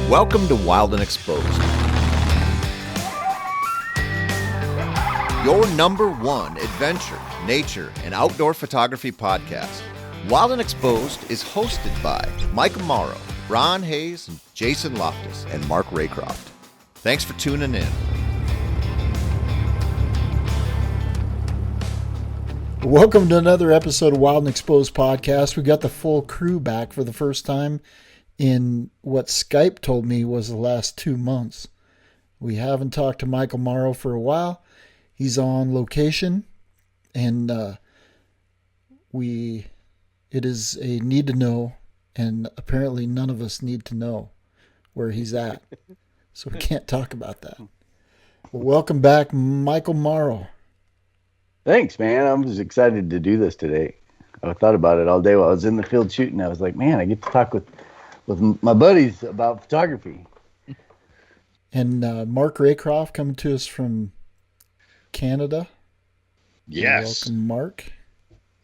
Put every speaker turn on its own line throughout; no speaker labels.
Welcome to Wild and Exposed, your number one adventure, nature, and outdoor photography podcast. Wild and Exposed is hosted by Michael Mauro, Ron Hayes, Jason Loftus, and Mark Raycroft. Thanks for tuning in.
Welcome to another episode of Wild and Exposed podcast. We got the full crew back for the first time in what Skype told me was the last 2 months. We haven't talked to Michael Mauro for a while. He's on location, and it is a need to know, and apparently none of us need to know where he's at, so we can't talk about that. Well, welcome back, Michael Mauro.
Thanks, man. I was excited to do this today. I thought about it all day while I was in the field shooting. I was like, man, I get to talk with my buddies about photography.
And Mark Raycroft coming to us from Canada.
Yes.
Welcome, Mark.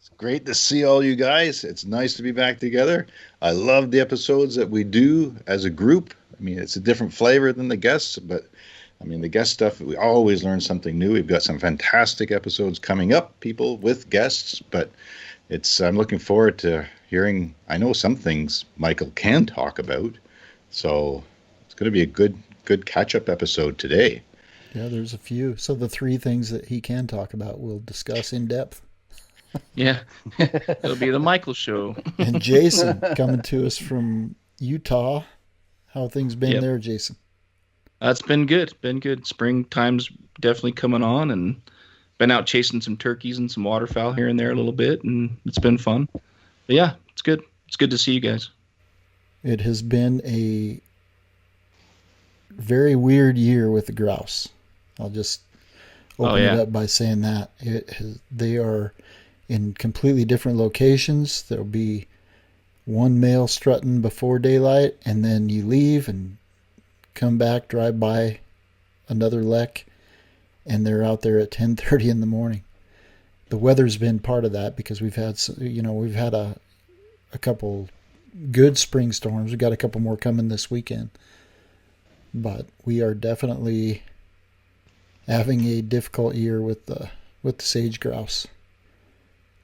It's great to see all you guys. It's nice to be back together. I love the episodes that we do as a group. I mean, it's a different flavor than the guests, but I mean, the guest stuff, we always learn something new. We've got some fantastic episodes coming up, people with guests, but I'm looking forward to hearing, I know some things Michael can talk about, so it's going to be a good catch-up episode today.
Yeah, there's a few. So the 3 things that he can talk about, we'll discuss in depth.
Yeah, it'll be the Michael show.
And Jason coming to us from Utah. How have things been there, Jason?
It's been good. Springtime's definitely coming on, and been out chasing some turkeys and some waterfowl here and there a little bit, and it's been fun. But yeah, it's good. It's good to see you guys.
It has been a very weird year with the grouse. I'll just open it up by saying that. They are in completely different locations. There'll be one male strutting before daylight, and then you leave and come back, drive by another lek, and they're out there at 10:30 in the morning. The weather's been part of that because we've had a couple good spring storms. We've got a couple more coming this weekend, but we are definitely having a difficult year with the sage grouse.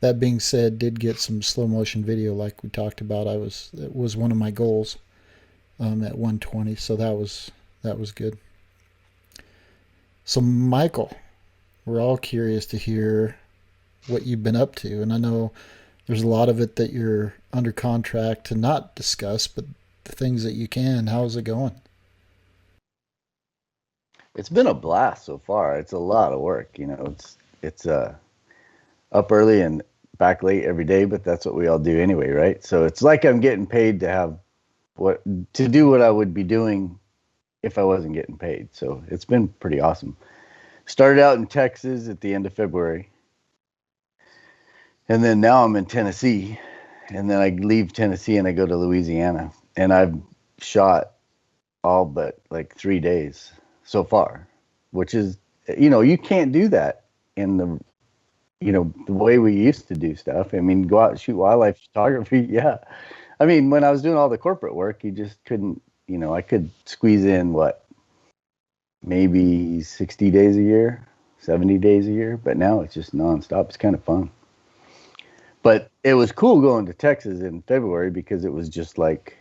That being said, did get some slow motion video like we talked about. It was one of my goals. At 120, so that was good. So Michael, we're all curious to hear what you've been up to, and I know there's a lot of it that you're under contract to not discuss, but the things that you can, how's it going?
It's been a blast so far. It's a lot of work, it's up early and back late every day, but that's what we all do anyway, right? So it's like I'm getting paid to do what I would be doing if I wasn't getting paid. So it's been pretty awesome. Started out in Texas at the end of February. And then now I'm in Tennessee. And then I leave Tennessee and I go to Louisiana. And I've shot all but like 3 days so far, which is, you can't do that in the way we used to do stuff. I mean, go out and shoot wildlife photography. Yeah. I mean, when I was doing all the corporate work, you just couldn't, I could squeeze in maybe 60 days a year, 70 days a year, but now it's just nonstop. It's kind of fun. But it was cool going to Texas in February because it was just like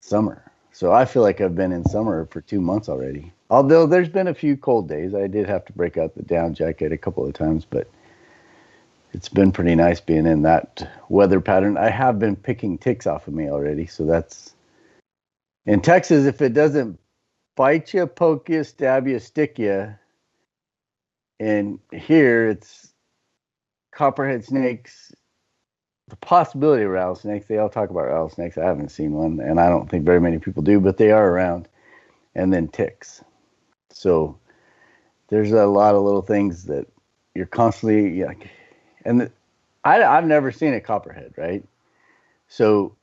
summer. So I feel like I've been in summer for 2 months already. Although there's been a few cold days. I did have to break out the down jacket a couple of times, but it's been pretty nice being in that weather pattern. I have been picking ticks off of me already. So that's in Texas. If it doesn't bite you, poke you, stab you, stick you. And here it's copperhead snakes, the possibility of rattlesnakes. They all talk about rattlesnakes. I haven't seen one, and I don't think very many people do, but they are around. And then ticks. So there's a lot of little things that you're constantly and I've never seen a copperhead, right? So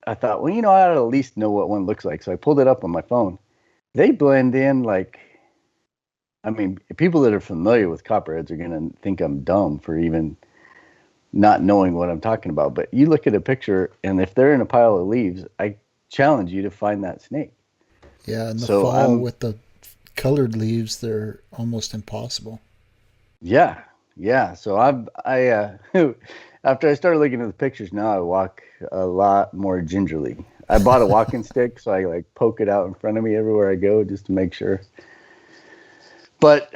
I thought, well, I ought to at least know what one looks like. So I pulled it up on my phone. They blend in people that are familiar with copperheads are going to think I'm dumb for even not knowing what I'm talking about. But you look at a picture, and if they're in a pile of leaves, I challenge you to find that snake.
Yeah, in the fall with the colored leaves, they're almost impossible.
Yeah. So I after I started looking at the pictures, now I walk a lot more gingerly. I bought a walking stick, so I like poke it out in front of me everywhere I go just to make sure. But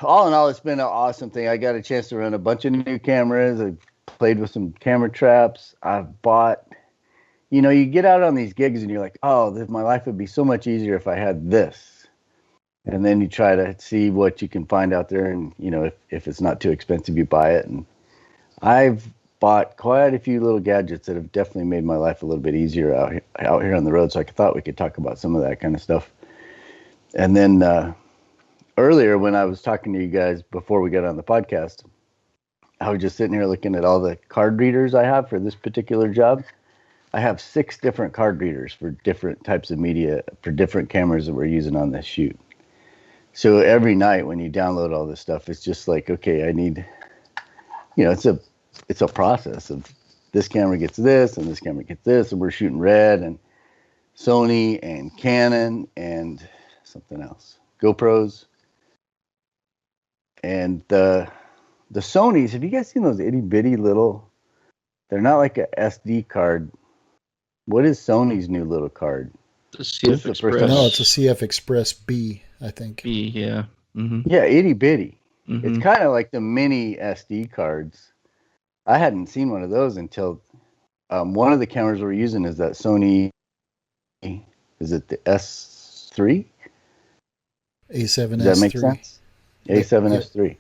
all in all, it's been an awesome thing. I got a chance to run a bunch of new cameras. I played with some camera traps. I've bought, you get out on these gigs and you're like, oh, my life would be so much easier if I had this. And then you try to see what you can find out there. And, if it's not too expensive, you buy it. And I've bought quite a few little gadgets that have definitely made my life a little bit easier out here on the road. So I thought we could talk about some of that kind of stuff. And then earlier when I was talking to you guys before we got on the podcast, I was just sitting here looking at all the card readers I have for this particular job. I have 6 different card readers for different types of media, for different cameras that we're using on this shoot. So every night when you download all this stuff, it's just like, okay, I need, it's a process of this camera gets this and this camera gets this, and we're shooting Red and Sony and Canon and something else, GoPros. And the Sonys, have you guys seen those itty bitty little, they're not like a SD card. What is Sony's new little card?
The CF Express.
No, it's a CF Express B, I think.
B, yeah. Mm-hmm.
Yeah, itty bitty.
Mm-hmm.
It's kind of like the mini SD cards. I hadn't seen one of those until one of the cameras we're using is that Sony, is it the S3?
A7S3.
Does that make sense? A7S3.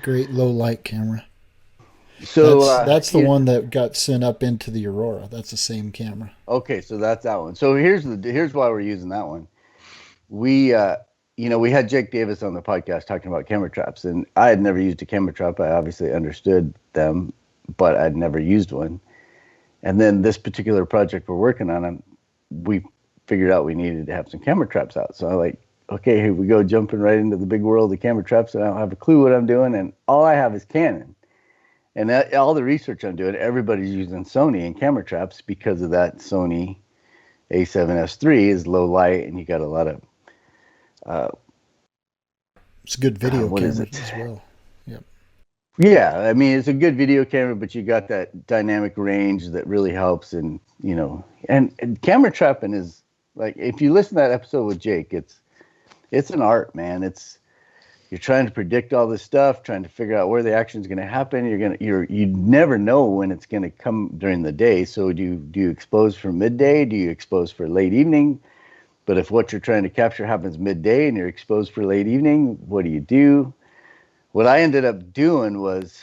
Great low light camera.
So
that's the one that got sent up into the Aurora. That's the same camera.
Okay, so that's that one. So here's why we're using that one. We had Jake Davis on the podcast talking about camera traps, and I had never used a camera trap. I obviously understood them, but I'd never used one. And then this particular project we're working on, we figured out we needed to have some camera traps out. So I'm like, okay, here we go, jumping right into the big world of camera traps, and I don't have a clue what I'm doing, and all I have is Canon. And all the research I'm doing, everybody's using Sony and camera traps because of that Sony A7S3 is low light, and you got a lot of
it's a good video camera as well. Yep.
Yeah, I mean, it's a good video camera, but you got that dynamic range that really helps. And, and camera trapping is like, if you listen to that episode with Jake, it's an art, man. You're trying to predict all this stuff, trying to figure out where the action is going to happen. You never know when it's going to come during the day. So do you expose for midday? Do you expose for late evening? But if what you're trying to capture happens midday and you're exposed for late evening, what do? What I ended up doing was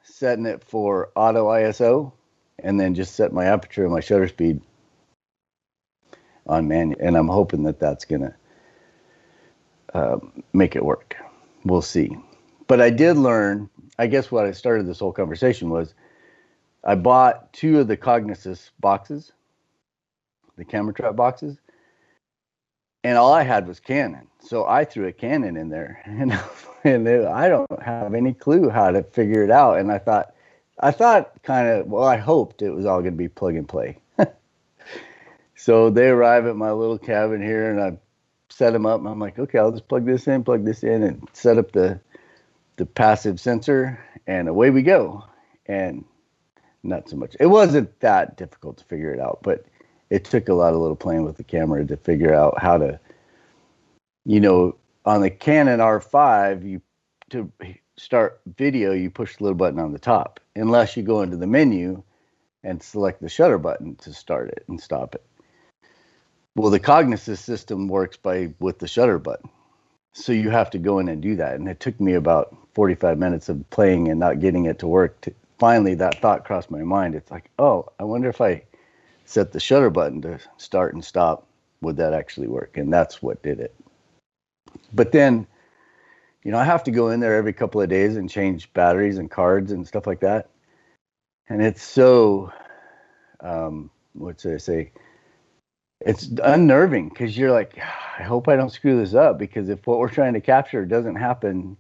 setting it for auto ISO and then just set my aperture and my shutter speed on manual. And I'm hoping that that's going to make it work. We'll see. But I did learn, I guess what I started this whole conversation was I bought 2 of the Cognisys boxes, the camera trap boxes, and all I had was Canon. So I threw a Canon in there, and I don't have any clue how to figure it out. And I thought I hoped it was all going to be plug and play. So they arrive at my little cabin here, and I set them up, and I'm like, okay, I'll just plug this in, and set up the passive sensor, and away we go. And not so much. It wasn't that difficult to figure it out, but it took a lot of little playing with the camera to figure out how to, on the Canon R5, to start video, you push the little button on the top, unless you go into the menu and select the shutter button to start it and stop it. Well, the Cognisys system works with the shutter button. So you have to go in and do that. And it took me about 45 minutes of playing and not getting it to work. Finally, that thought crossed my mind. It's like, oh, I wonder if I set the shutter button to start and stop, would that actually work? And that's what did it. But then, I have to go in there every couple of days and change batteries and cards and stuff like that. And it's so, what should I say? It's unnerving because you're like, I hope I don't screw this up, because if what we're trying to capture doesn't happen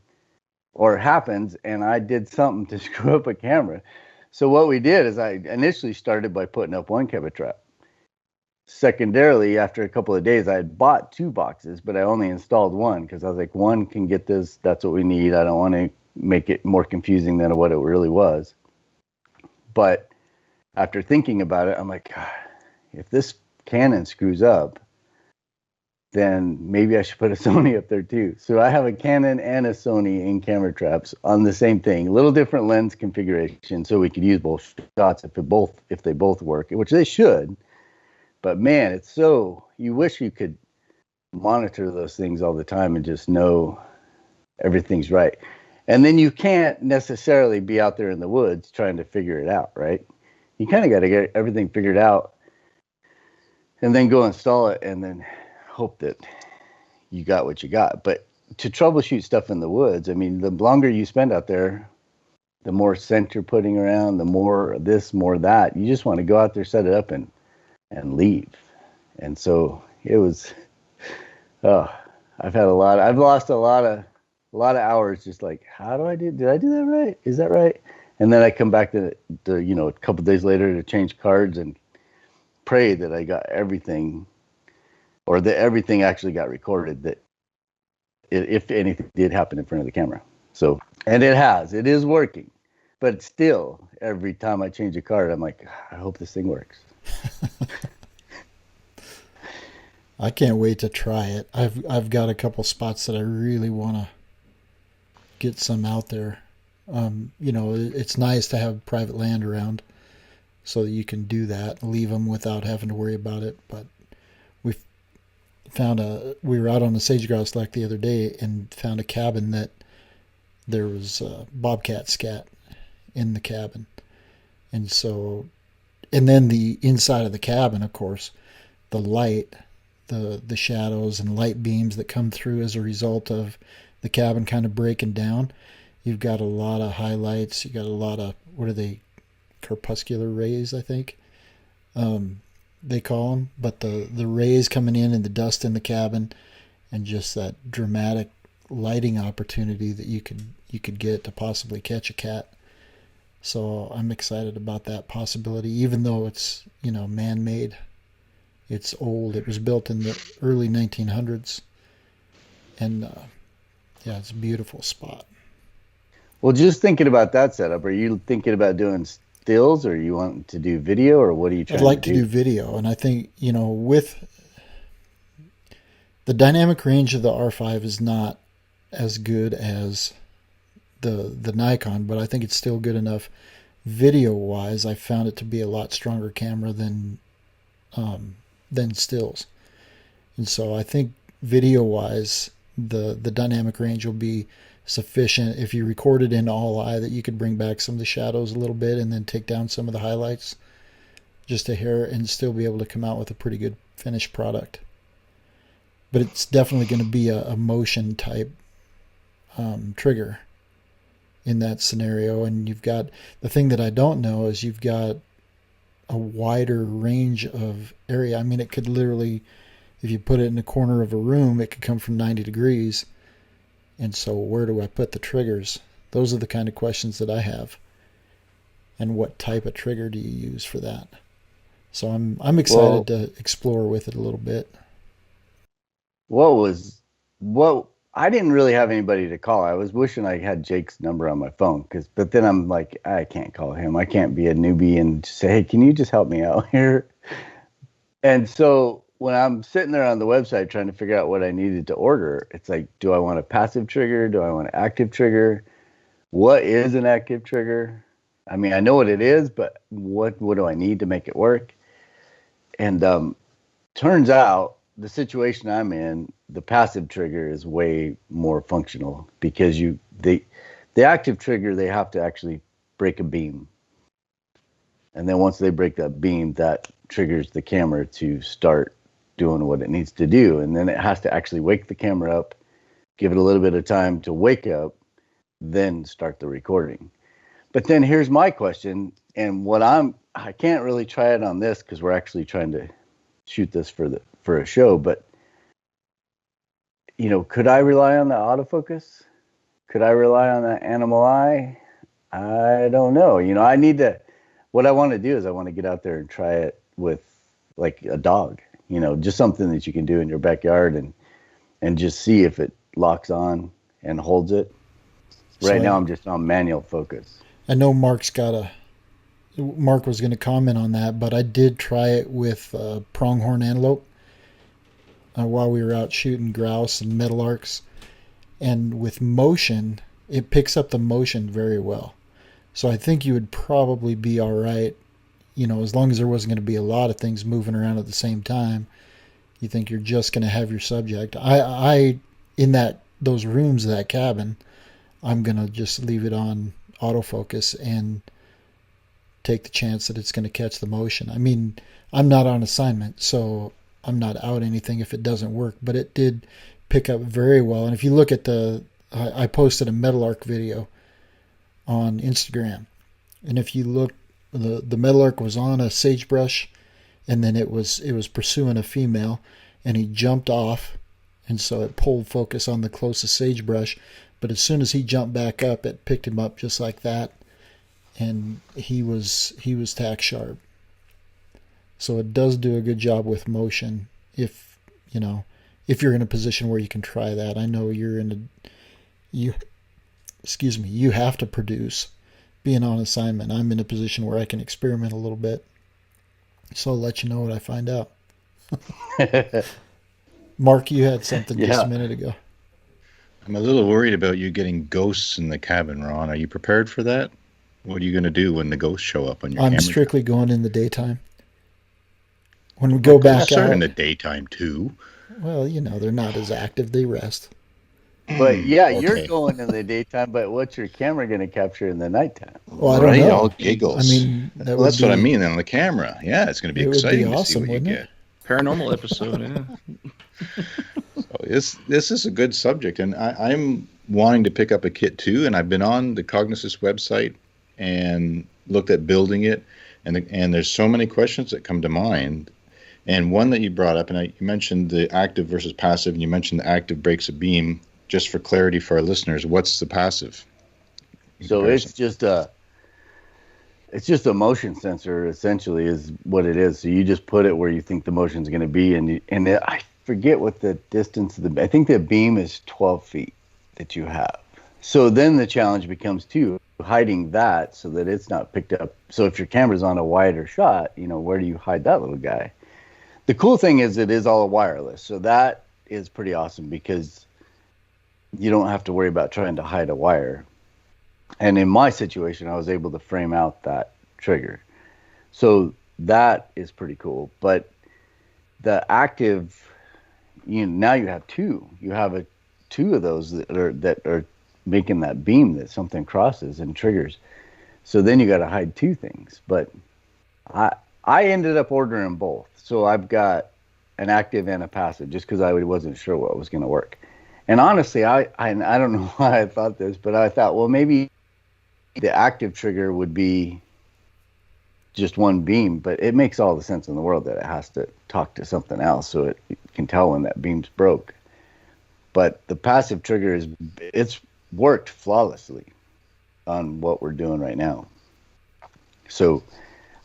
or happens and I did something to screw up a camera. So what we did is I initially started by putting up one camera trap. secondarily, after a couple of days, I had bought 2 boxes, but I only installed one because I was like, one can get this. That's what we need. I don't want to make it more confusing than what it really was. But after thinking about it, I'm like, God, if this Canon screws up, then maybe I should put a Sony up there too. So I have a Canon and a Sony in camera traps on the same thing, a little different lens configuration, so we could use both shots if they both work, which they should. But man, it's so, you wish you could monitor those things all the time and just know everything's right. And then you can't necessarily be out there in the woods trying to figure it out, right? You kind of got to get everything figured out and then go install it and then hope that you got what you got. But to troubleshoot stuff in the woods, I mean, the longer you spend out there, the more scent you're putting around, the more this, more that. You just want to go out there, set it up, and leave. And so it was, I've lost a lot of hours just like, did I do that right? Is that right? And then I come back to a couple of days later to change cards and pray that I got everything, or that everything actually got recorded, that if anything did happen in front of the camera. So, and it is working, but still, every time I change a card, I'm like, I hope this thing works.
I can't wait to try it. I've got a couple spots that I really want to get some out there. It's nice to have private land around so that you can do that, leave them without having to worry about it. But we were out on the sage grouse lek the other day and found a cabin that there was bobcat scat in the cabin. And then the inside of the cabin, of course, the light, the shadows and light beams that come through as a result of the cabin kind of breaking down. You've got a lot of highlights. You got a lot of, what are they, crepuscular rays, I think they call them. But the rays coming in and the dust in the cabin, and just that dramatic lighting opportunity that you could get to possibly catch a cat. So I'm excited about that possibility, even though it's man-made. It's old. It was built in the early 1900s, and it's a beautiful spot.
Well, just thinking about that setup, are you thinking about doing stills, or you want to do video, or what are you trying to do?
I'd like to do video, and I think, with the dynamic range of the R5 is not as good as the Nikon, but I think it's still good enough video-wise. I found it to be a lot stronger camera than stills, and so I think video-wise, the dynamic range will be sufficient if you record it in all-eye, that you could bring back some of the shadows a little bit and then take down some of the highlights just a hair and still be able to come out with a pretty good finished product. But it's definitely going to be a motion type trigger in that scenario. And you've got, the thing that I don't know is you've got a wider range of area. I mean, it could literally, if you put it in the corner of a room, it could come from 90 degrees. And so where do I put the triggers? Those are the kind of questions that I have. And what type of trigger do you use for that? So I'm excited to explore with it a little bit.
I didn't really have anybody to call. I was wishing I had Jake's number on my phone, but then I'm like, I can't call him. I can't be a newbie and say, hey, can you just help me out here? And so when I'm sitting there on the website trying to figure out what I needed to order, it's like, do I want a passive trigger? Do I want an active trigger? What is an active trigger? I mean, I know what it is, but what do I need to make it work? And turns out the situation I'm in, the passive trigger is way more functional, because the active trigger, they have to actually break a beam. And then once they break that beam, that triggers the camera to start doing what it needs to do. And then it has to actually wake the camera up, give it a little bit of time to wake up, then start the recording. But then here's my question, and I can't really try it on this because we're actually trying to shoot this for a show, but could I rely on the autofocus? Could I rely on that animal eye? I don't know. What I want to do is I want to get out there and try it with like a dog, just something that you can do in your backyard and just see if it locks on and holds it. Right now I'm just on manual focus.
I know Mark was going to comment on that, but I did try it with pronghorn antelope while we were out shooting grouse and meadowlarks. And with motion, it picks up the motion very well. So I think you would probably be all right, as long as there wasn't going to be a lot of things moving around at the same time. You think you're just going to have your subject. I in those rooms of that cabin, I'm going to just leave it on autofocus and take the chance that it's going to catch the motion. I mean, I'm not on assignment, so I'm not out anything if it doesn't work, but it did pick up very well. And if you look at I posted a meadowlark video on Instagram, and if you look, the meadowlark was on a sagebrush, and then it was pursuing a female, and he jumped off, and so it pulled focus on the closest sagebrush. But as soon as he jumped back up, it picked him up just like that, and he was tack sharp. So it does do a good job with motion if you're in a position where you can try that. I know you have to produce being on assignment. I'm in a position where I can experiment a little bit. So I'll let you know what I find out. Mark, you had something just a minute ago.
I'm a little worried about you getting ghosts in the cabin, Ron. Are you prepared for that? What are you going to do when the ghosts show up on your camera?
I'm strictly going in the daytime. When we go back out
in the daytime too.
Well, they're not as active. They rest.
But yeah, okay. You're going in the daytime, but what's your camera going to capture in the nighttime?
Well, I don't know.
All giggles.
I mean,
that's what I mean on the camera. Yeah, it's going to be exciting to see what you get.
Paranormal episode, yeah.
So this is a good subject, and I'm wanting to pick up a kit too, and I've been on the Cognisys website and looked at building it, and there's so many questions that come to mind. And one that you brought up, and you mentioned the active versus passive, and you mentioned the active breaks a beam. Just for clarity for our listeners, what's the passive?
So it's just a motion sensor, essentially, is what it is. So you just put it where you think the motion is going to be, I forget what the distance of I think the beam is 12 feet that you have. So then the challenge becomes hiding that so that it's not picked up. So if your camera's on a wider shot, where do you hide that little guy? The cool thing is it is all wireless. So that is pretty awesome because you don't have to worry about trying to hide a wire. And in my situation, I was able to frame out that trigger. So that is pretty cool. But the active, now you have two. You have two of those that are making that beam that something crosses and triggers. So then you got to hide two things. But I ended up ordering both. So I've got an active and a passive just because I wasn't sure what was going to work. And honestly, I don't know why I thought this, but I thought, well, maybe the active trigger would be just one beam, but it makes all the sense in the world that it has to talk to something else so it can tell when that beam's broke. But the passive trigger it's worked flawlessly on what we're doing right now. So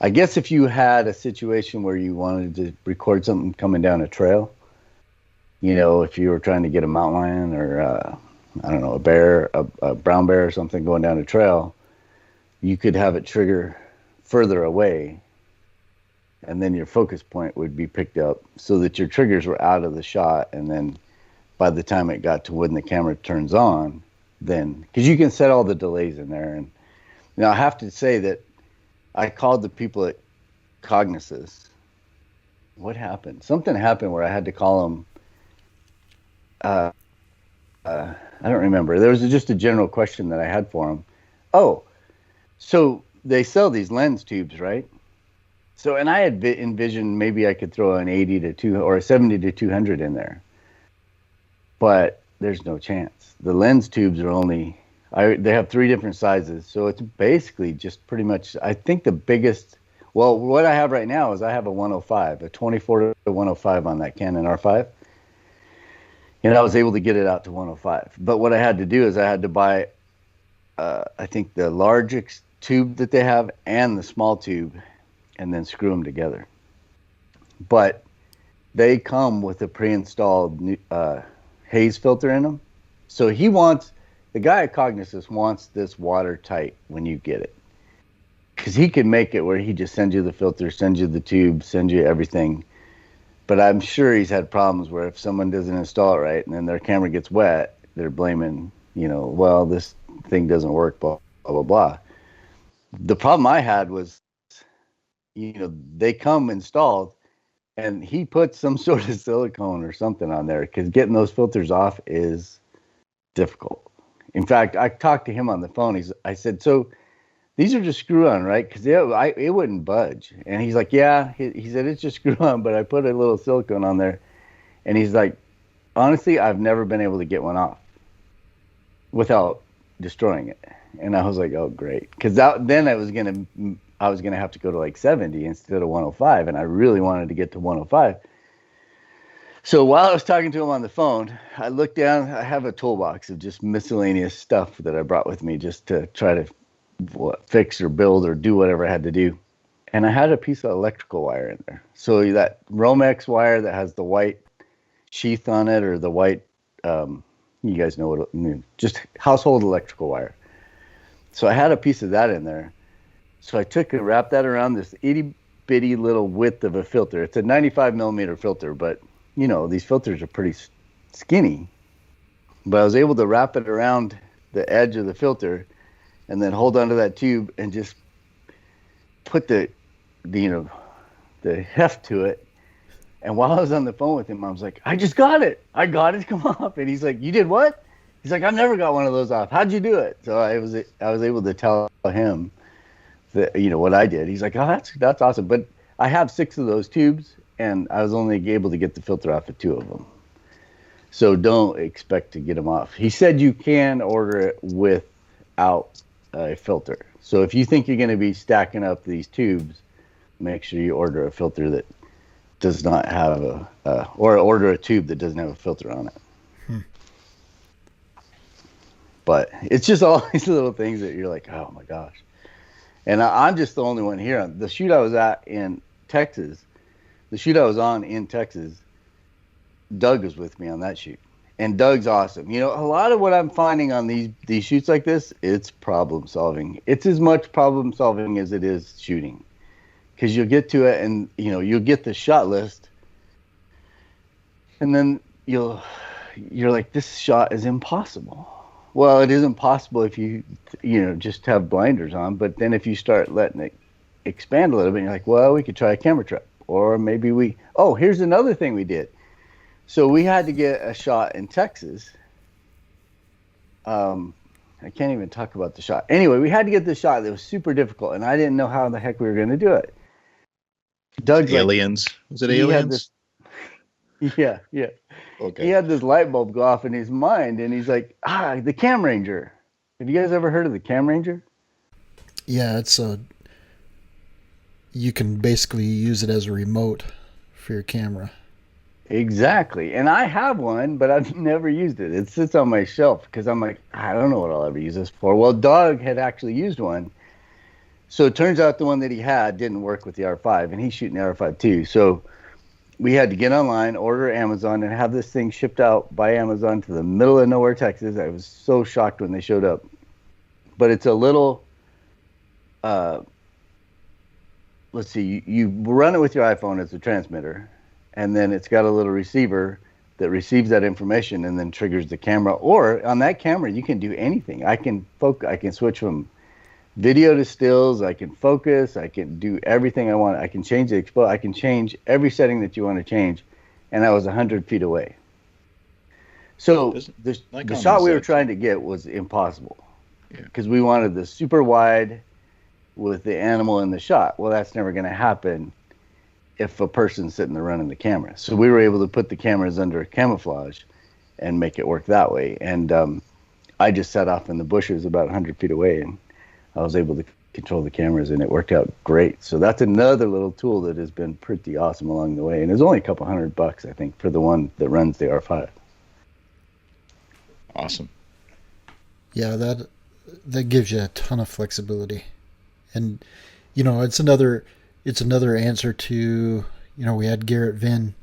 I guess if you had a situation where you wanted to record something coming down a trail, if you were trying to get a mountain lion or, a bear, a brown bear or something going down a trail, you could have it trigger further away, and then your focus point would be picked up so that your triggers were out of the shot. And then by the time it got to when the camera turns on, then, because you can set all the delays in there. And I have to say that I called the people at Cognisys. What happened? Something happened where I had to call them. I don't remember. There was just a general question that I had for them. Oh, so they sell these lens tubes, right? So, and I had envisioned maybe I could throw an 80 to 2 or a 70 to 200 in there, but there's no chance. The lens tubes are they have 3 different sizes. So it's basically just pretty much, I think the biggest, well, what I have right now is I have a 105, a 24 to 105 on that Canon R5. And I was able to get it out to 105. But what I had to do is I had to buy, I think, the large tube that they have and the small tube, and then screw them together. but they come with a pre-installed haze filter in them. So the guy at Cognisys wants this watertight when you get it. Because he can make it where he just sends you the filter, sends you the tube, sends you everything. But I'm sure he's had problems where if someone doesn't install it right and then their camera gets wet, they're blaming, well, this thing doesn't work, blah, blah, blah, blah. The problem I had was, they come installed and he put some sort of silicone or something on there because getting those filters off is difficult. In fact, I talked to him on the phone. I said, so these are just screw on, right? Because it wouldn't budge. And he's like, yeah. He said, it's just screw on, but I put a little silicone on there. And he's like, honestly, I've never been able to get one off without destroying it. And I was like, oh, great. Because then I was gonna have to go to like 70 instead of 105. And I really wanted to get to 105. So while I was talking to him on the phone, I looked down. I have a toolbox of just miscellaneous stuff that I brought with me just to try to fix or build or do whatever I had to do. And I had a piece of electrical wire in there. So that Romex wire that has the white sheath on it, or the white, you guys know what, just household electrical wire. So I had a piece of that in there. So I took and wrapped that around this itty bitty little width of a filter. It's a 95 millimeter filter, but these filters are pretty skinny. But I was able to wrap it around the edge of the filter and then hold onto that tube and just put the heft to it. And while I was on the phone with him, I was like, I just got it. I got it to come off. And he's like, you did what? He's like, I've never got one of those off. How'd you do it? So I was able to tell him that, what I did. He's like, oh, that's awesome. But I have 6 of those tubes, and I was only able to get the filter off of 2 of them. So don't expect to get them off. He said you can order it without a filter. So if you think you're going to be stacking up these tubes, make sure you order a filter that does not have or order a tube that doesn't have a filter on it. But it's just all these little things that you're like, oh my gosh. And I'm just the only one here. The shoot I was on in Texas, Doug was with me on that shoot. And Doug's awesome. A lot of what I'm finding on these shoots like this, it's problem solving. It's as much problem solving as it is shooting. Because you'll get to it and, you'll get the shot list. And then you're like, this shot is impossible. Well, it is impossible if you just have blinders on. But then if you start letting it expand a little bit, you're like, well, we could try a camera trap. Or maybe here's another thing we did. So we had to get a shot in Texas. I can't even talk about the shot. Anyway, we had to get this shot that was super difficult, and I didn't know how the heck we were going to do it. Doug's
aliens. Was it aliens?
Yeah. Okay. He had this light bulb go off in his mind, and he's like, the Cam Ranger. Have you guys ever heard of the Cam Ranger?
Yeah, you can basically use it as a remote for your camera.
Exactly. And I have one, but I've never used it. It sits on my shelf because I'm like, I don't know what I'll ever use this for. Well, Doug had actually used one. So it turns out the one that he had didn't work with the R5, and he's shooting the R5 too. So we had to get online, order Amazon, and have this thing shipped out by Amazon to the middle of nowhere, Texas. I was so shocked when they showed up. But it's a little, let's see, you run it with your iPhone as a transmitter, and then it's got a little receiver that receives that information and then triggers the camera. Or on that camera, you can do anything. I can switch from video to stills. I can focus. I can do everything I want. I can change the expose. I can change every setting that you want to change. And I was 100 feet away. So the shot we were trying to get was impossible because we wanted the super wide with the animal in the shot. Well, that's never going to happen if a person's sitting there running the camera. So we were able to put the cameras under camouflage and make it work that way. And I just sat off in the bushes about 100 feet away, and I was able to control the cameras, and it worked out great. So that's another little tool that has been pretty awesome along the way. And it's only a couple $100, I think, for the one that runs the R5.
Awesome.
Yeah, that gives you a ton of flexibility. And it's another answer to we had Garrett Vinn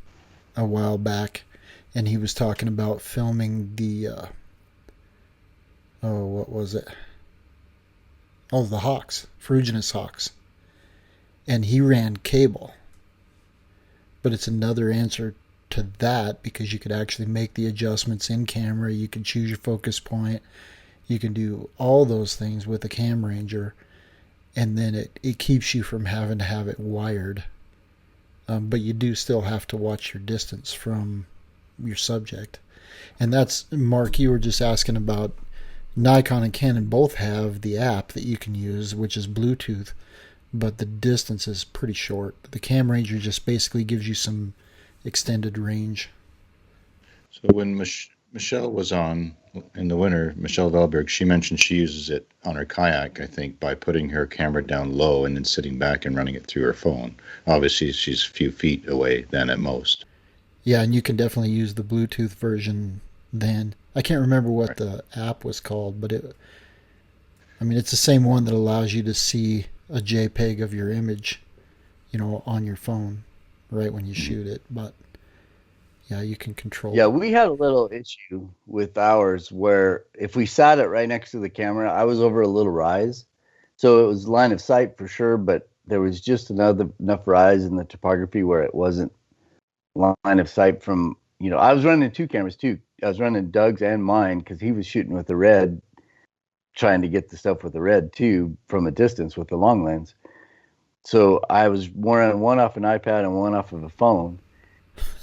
a while back, and he was talking about filming the, what was it? Oh, the hawks, Ferruginous hawks. And he ran cable. But it's another answer to that, because you could actually make the adjustments in camera. You can choose your focus point. You can do all those things with a Cam Ranger. And then it keeps you from having to have it wired. But you do still have to watch your distance from your subject. And that's, Mark, you were just asking about Nikon and Canon both have the app that you can use, which is Bluetooth, but the distance is pretty short. The Cam Ranger just basically gives you some extended range.
So when Michelle was on in the winter, Michelle Velberg, she mentioned she uses it on her kayak, I think, by putting her camera down low and then sitting back and running it through her phone. Obviously, she's a few feet away then at most.
Yeah, and you can definitely use the Bluetooth version then. I can't remember what the app was called, but it's the same one that allows you to see a JPEG of your image, on your phone right when you shoot it. But yeah, you can control it.
Yeah, we had a little issue with ours where if we sat it right next to the camera, I was over a little rise. So it was line of sight for sure, but there was just enough rise in the topography where it wasn't line of sight from, I was running 2 cameras too. I was running Doug's and mine because he was shooting with the red, trying to get the stuff with the red too from a distance with the long lens. So I was running one off an iPad and one off of a phone.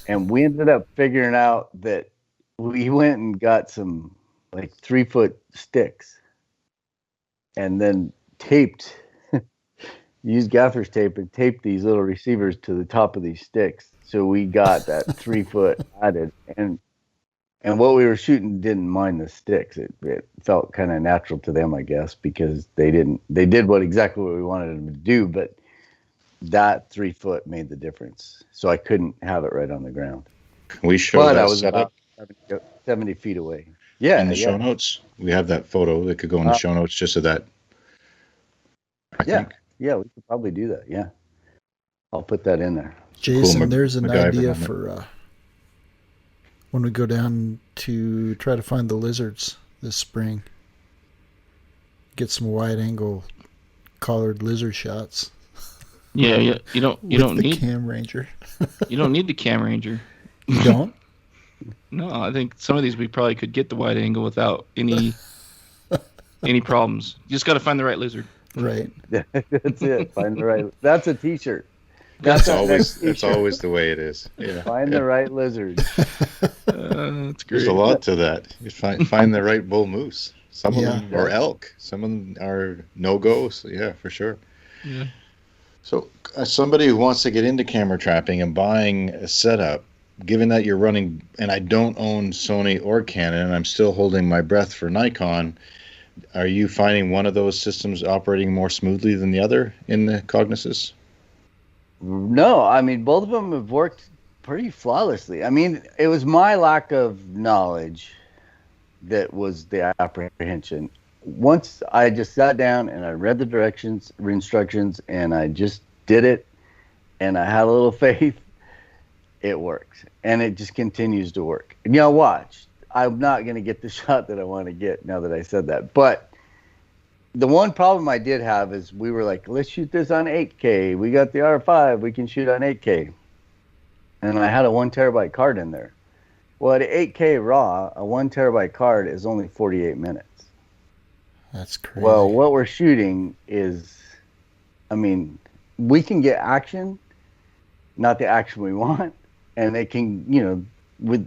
And we ended up figuring out that we went and got some 3-foot sticks and then used gaffer's tape and taped these little receivers to the top of these sticks. So we got that 3-foot added, and what we were shooting didn't mind the sticks. It felt kind of natural to them, I guess, because they did exactly what we wanted them to do, but that 3-foot made the difference. So I couldn't have it right on the ground.
Can we show
but
that
I was
setup?
about 70 feet away. Yeah.
In the show notes, we have that photo that could go in the show notes just so that, I think.
Yeah, we could probably do that. Yeah. I'll put that in there.
Jason,
Cool,
there's an
MacGyver
idea
moment.
for when we go down to try to find the lizards this spring. Get some wide angle collared lizard shots.
Yeah. You don't need
Cam Ranger.
You don't need the Cam Ranger.
You don't?
No, I think some of these we probably could get the wide angle without any problems. You just got to find the right lizard.
Right.
That's it. Find the right. That's a T-shirt.
That's always the way it is. Yeah.
Find the right lizard.
That's great.
There's a lot to that. You find the right bull moose. Some of them are elk. Some of them are no-goes. Yeah, for sure.
Yeah.
So as somebody who wants to get into camera trapping and buying a setup, given that you're running, and I don't own Sony or Canon, and I'm still holding my breath for Nikon, are you finding one of those systems operating more smoothly than the other in the Cognises?
No, both of them have worked pretty flawlessly. It was my lack of knowledge that was the apprehension. Once I just sat down and I read the instructions, and I just did it, and I had a little faith, it works. And it just continues to work. And watch. I'm not going to get the shot that I want to get now that I said that. But the one problem I did have is we were like, let's shoot this on 8K. We got the R5. We can shoot on 8K. And I had a 1 terabyte card in there. Well, at 8K RAW, a 1 terabyte card is only 48 minutes.
That's crazy.
Well, what we're shooting is, we can get action, not the action we want. And they can,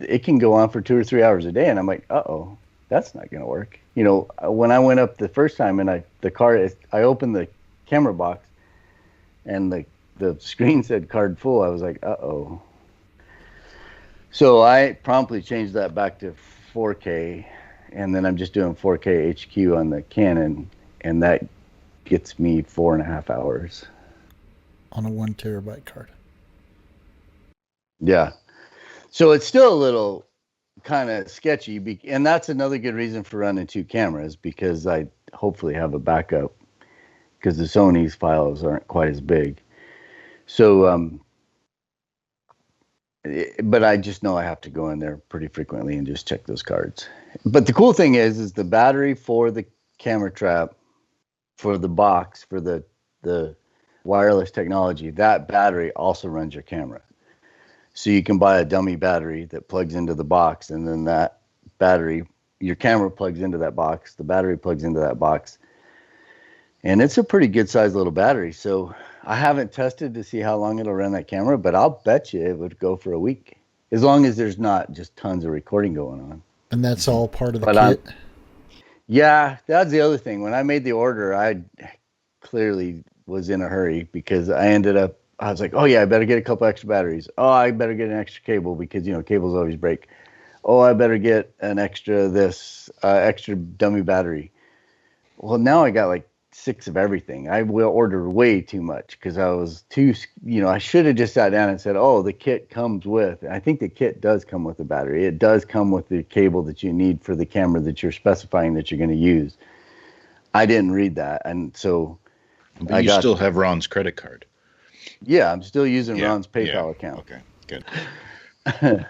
it can go on for 2 or 3 hours a day. And I'm like, uh-oh, that's not going to work. When I went up the first time and I opened the camera box and the screen said card full, I was like, uh-oh. So I promptly changed that back to 4K, and then I'm just doing 4K HQ on the Canon, and that gets me 4.5 hours.
On a 1 terabyte card.
Yeah. So it's still a little kind of sketchy, and that's another good reason for running 2 cameras, because I hopefully have a backup, because the Sony's files aren't quite as big. So But I just know I have to go in there pretty frequently and just check those cards. But the cool thing is the battery for the camera trap, for the box, for the wireless technology, that battery also runs your camera. So you can buy a dummy battery that plugs into the box, and then that battery, your camera plugs into that box, the battery plugs into that box. And it's a pretty good sized little battery. So I haven't tested to see how long it'll run that camera, but I'll bet you it would go for a week, as long as there's not just tons of recording going on.
And that's all part of the kit?
Yeah, that's the other thing. When I made the order, I clearly was in a hurry because I was like, oh yeah, I better get a couple extra batteries. Oh, I better get an extra cable because, cables always break. Oh, I better get an extra dummy battery. Well, now I got like 6 of everything. I will order way too much because I was I should have just sat down and said, oh, the kit comes with, I think the kit does come with the battery. It does come with the cable that you need for the camera that you're specifying that you're going to use. I didn't read that. And so
but you still have Ron's credit card.
Yeah, I'm still using Ron's PayPal account.
Okay, good.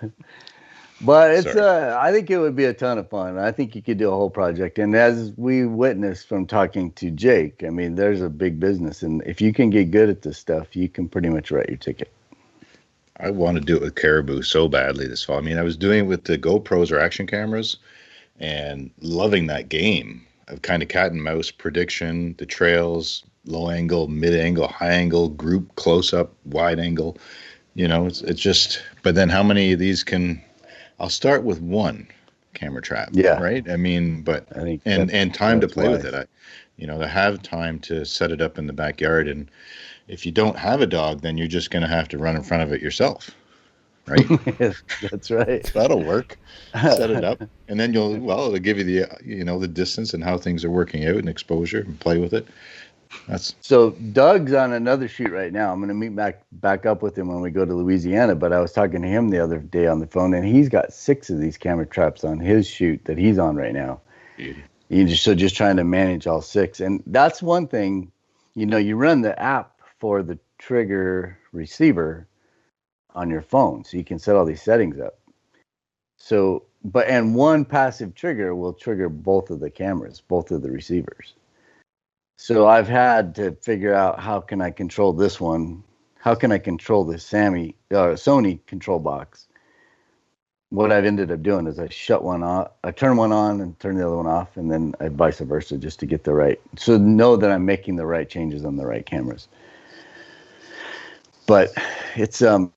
But it's I think it would be a ton of fun. I think you could do a whole project. And as we witnessed from talking to Jake, I mean, there's a big business. And if you can get good at this stuff, you can pretty much write your ticket.
I want to do it with Caribou so badly this fall. I mean, I was doing it with the GoPros or action cameras and loving that game of kind of cat and mouse prediction, the trails, low angle, mid angle, high angle, group, close up, wide angle. It's just, but then how many of these I'll start with one camera trap.
Yeah.
Right. I mean, but
I think
and time to play with it. To have time to set it up in the backyard. And if you don't have a dog, then you're just going to have to run in front of it yourself. Right.
That's right.
That'll work. Set it up, and then it'll give you the distance and how things are working out and exposure and play with it.
So Doug's on another shoot right now. I'm going to meet back up with him when we go to Louisiana. But I was talking to him the other day on the phone, and he's got 6 of these camera traps on his shoot that he's on right now. Just trying to manage all 6. And that's one thing, you run the app for the trigger receiver on your phone, so you can set all these settings up. So, and one passive trigger will trigger both of the cameras, both of the receivers. So I've had to figure out how can I control this one? How can I control the Sony control box? What I've ended up doing is I shut one off, I turn one on and turn the other one off, and then I vice versa just to get the right. So know that I'm making the right changes on the right cameras. But it's a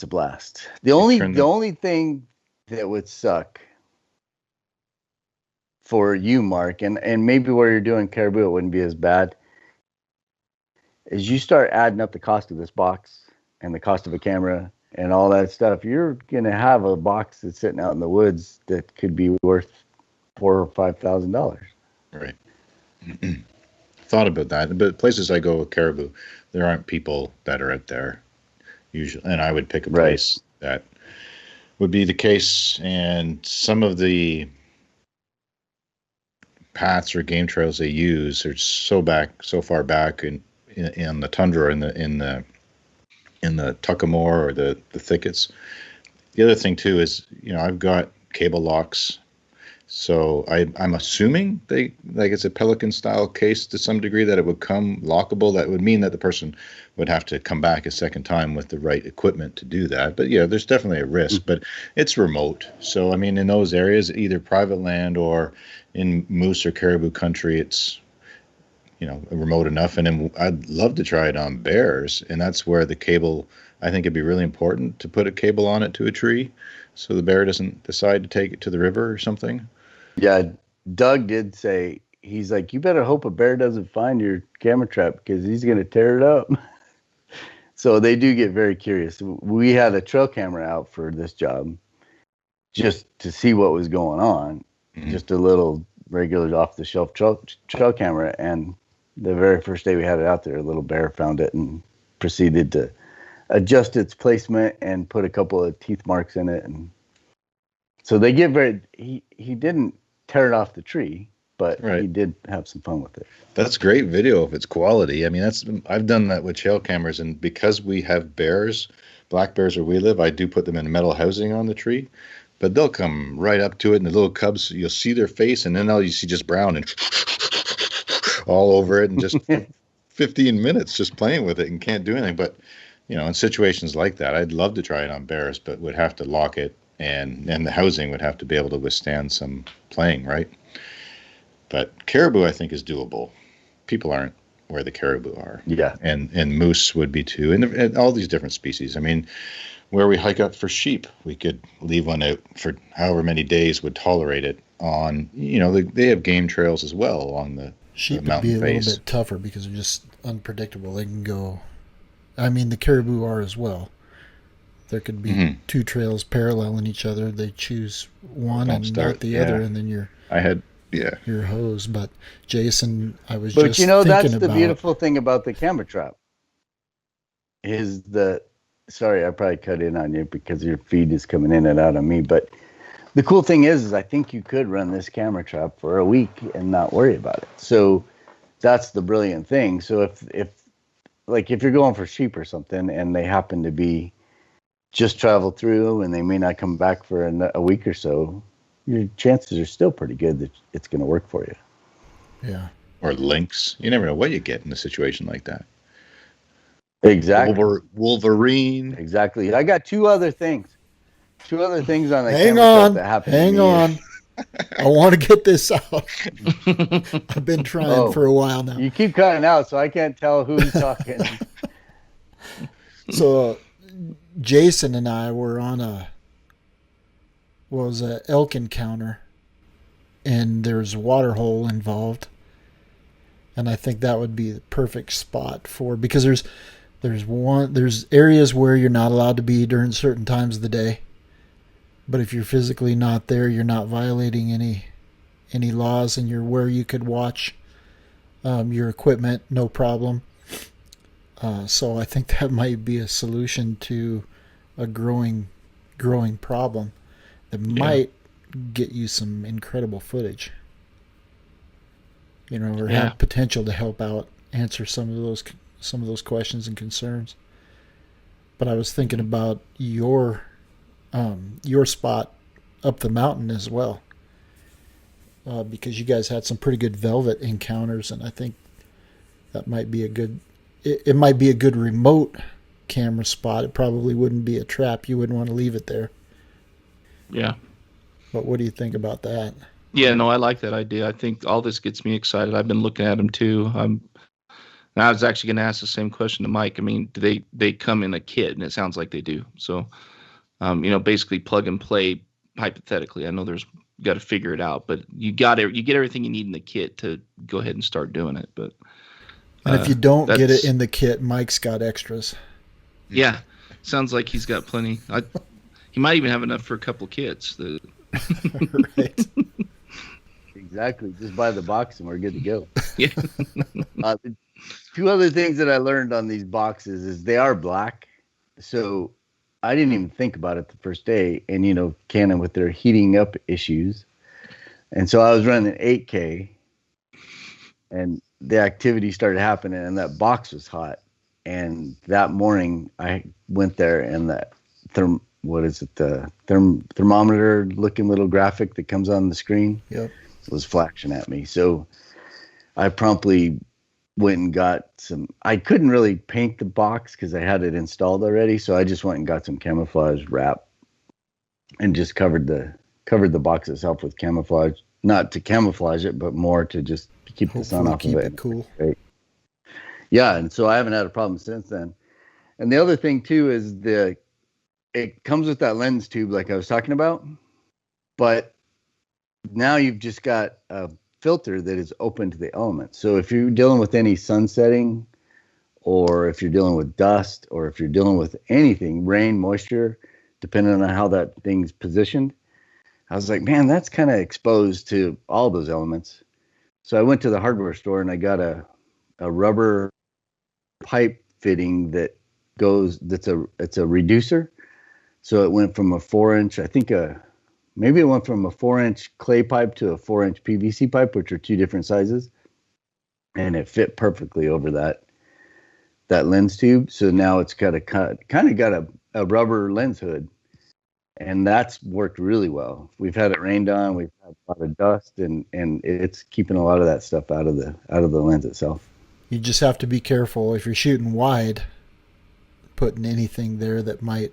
blast. The only thing that would suck for you, Mark, and maybe where you're doing Caribou, it wouldn't be as bad, is you start adding up the cost of this box and the cost of a camera and all that stuff. You're going to have a box that's sitting out in the woods that could be worth $4,000 or $5,000.
Right. Thought about that. But places I go with Caribou, there aren't people that are out there usually. And I would pick a place that would be the case. And some of the paths or game trails they use are so far back in the tundra or in the Tuckamore or the thickets. The other thing too is I've got cable locks, so I'm assuming it's a Pelican style case to some degree, that it would come lockable. That would mean that the person would have to come back a second time with the right equipment to do that. But yeah, there's definitely a risk, but it's remote. So I mean, in those areas, either private land or in moose or caribou country, it's remote enough. And then I'd love to try it on bears, and that's where the cable, I think it'd be really important to put a cable on it to a tree so the bear doesn't decide to take it to the river or something.
Yeah, Doug did say, he's like, you better hope a bear doesn't find your camera trap because he's going to tear it up. So they do get very curious. We had a trail camera out for this job just to see what was going on. Mm-hmm. Just a little regular off-the-shelf trail camera. And the very first day we had it out there, a little bear found it and proceeded to adjust its placement and put a couple of teeth marks in it. And so they get he didn't tear it off the tree, but he did have some fun with it.
That's great video if it's quality. I mean, I've done that with trail cameras, and because we have bears, black bears where we live, I do put them in metal housing on the tree, but they'll come right up to it, and the little cubs, you'll see their face, and then all you see just brown and all over it, and just 15 minutes just playing with it and can't do anything. But in situations like that, I'd love to try it on bears, but would have to lock it, and the housing would have to be able to withstand some playing, right? But caribou, I think, is doable. People aren't where the caribou are.
Yeah.
And moose would be too. And all these different species. I mean, where we hike up for sheep, we could leave one out for however many days would tolerate it on, they have game trails as well along the
sheep
mountain
would be a
face.
little bit tougher because they're just unpredictable. They can go, the caribou are as well. There could be two trails paralleling each other. They choose one and not the other, and then you're hosed. But Jason, I was just thinking about...
But that's the beautiful thing about the camera trap. Sorry, I probably cut in on you because your feed is coming in and out on me. But the cool thing is I think you could run this camera trap for a week and not worry about it. So that's the brilliant thing. So if you're going for sheep or something and they happen to be just travel through and they may not come back for a week or so, your chances are still pretty good that it's going to work for you.
Yeah.
Or lynx. You never know what you get in a situation like that.
Exactly.
Wolverine.
Exactly. I got two other things on that
Hang
camera
on.
that happened.
Hang on. I want to get this out. I've been trying for a while now.
You keep cutting out, so I can't tell who's talking.
So Jason and I were on a elk encounter, and there's a water hole involved, and I think that would be the perfect spot because there's areas where you're not allowed to be during certain times of the day, but if you're physically not there, you're not violating any laws, and you're where you could watch your equipment, no problem. So I think that might be a solution to a growing problem that might get you some incredible footage. Or have potential to help out answer some of those questions and concerns. But I was thinking about your spot up the mountain as well, because you guys had some pretty good velvet encounters, and I think that might be it might be a good remote camera spot. It probably wouldn't be a trap. You wouldn't want to leave it there. Yeah. But what do you think about that?
Yeah, no, I like that idea. I think all this gets me excited. I've been looking at them too. I was actually going to ask the same question to Mike. I mean, do they come in a kit? And it sounds like they do. So, basically plug and play hypothetically. I know you got to figure it out, but you get everything you need in the kit to go ahead and start doing it. But
and if you don't get it in the kit, Mike's got extras.
Yeah, sounds like he's got plenty. He might even have enough for a couple kits.
Right.
Exactly. Just buy the box and we're good to go.
Yeah.
The two other things that I learned on these boxes is they are black. So I didn't even think about it the first day. And, Canon with their heating up issues. And so I was running 8K and the activity started happening and that box was hot. And that morning I went there and that the thermometer looking little graphic that comes on the screen was flashing at me. So I promptly went and got I couldn't really paint the box because I had it installed already. So I just went and got some camouflage wrap and just covered the box itself with camouflage, not to camouflage it, but more to just keep the sun off of it.
Keep it cool.
Right. Yeah. And so I haven't had a problem since then. And the other thing too is it comes with that lens tube like I was talking about, but now you've just got a filter that is open to the elements. So if you're dealing with any sun setting, or if you're dealing with dust, or if you're dealing with anything, rain, moisture, depending on how that thing's positioned, I was like, man, that's kind of exposed to all those elements. So I went to the hardware store and I got a rubber pipe fitting it's a reducer. So it went from a 4-inch, I think maybe it went from a 4-inch clay pipe to a 4-inch PVC pipe, which are two different sizes. And it fit perfectly over that lens tube. So now it's got a rubber lens hood. And that's worked really well. We've had it rained on, we've had a lot of dust, and it's keeping a lot of that stuff out of the lens itself.
You just have to be careful if you're shooting wide, putting anything there that might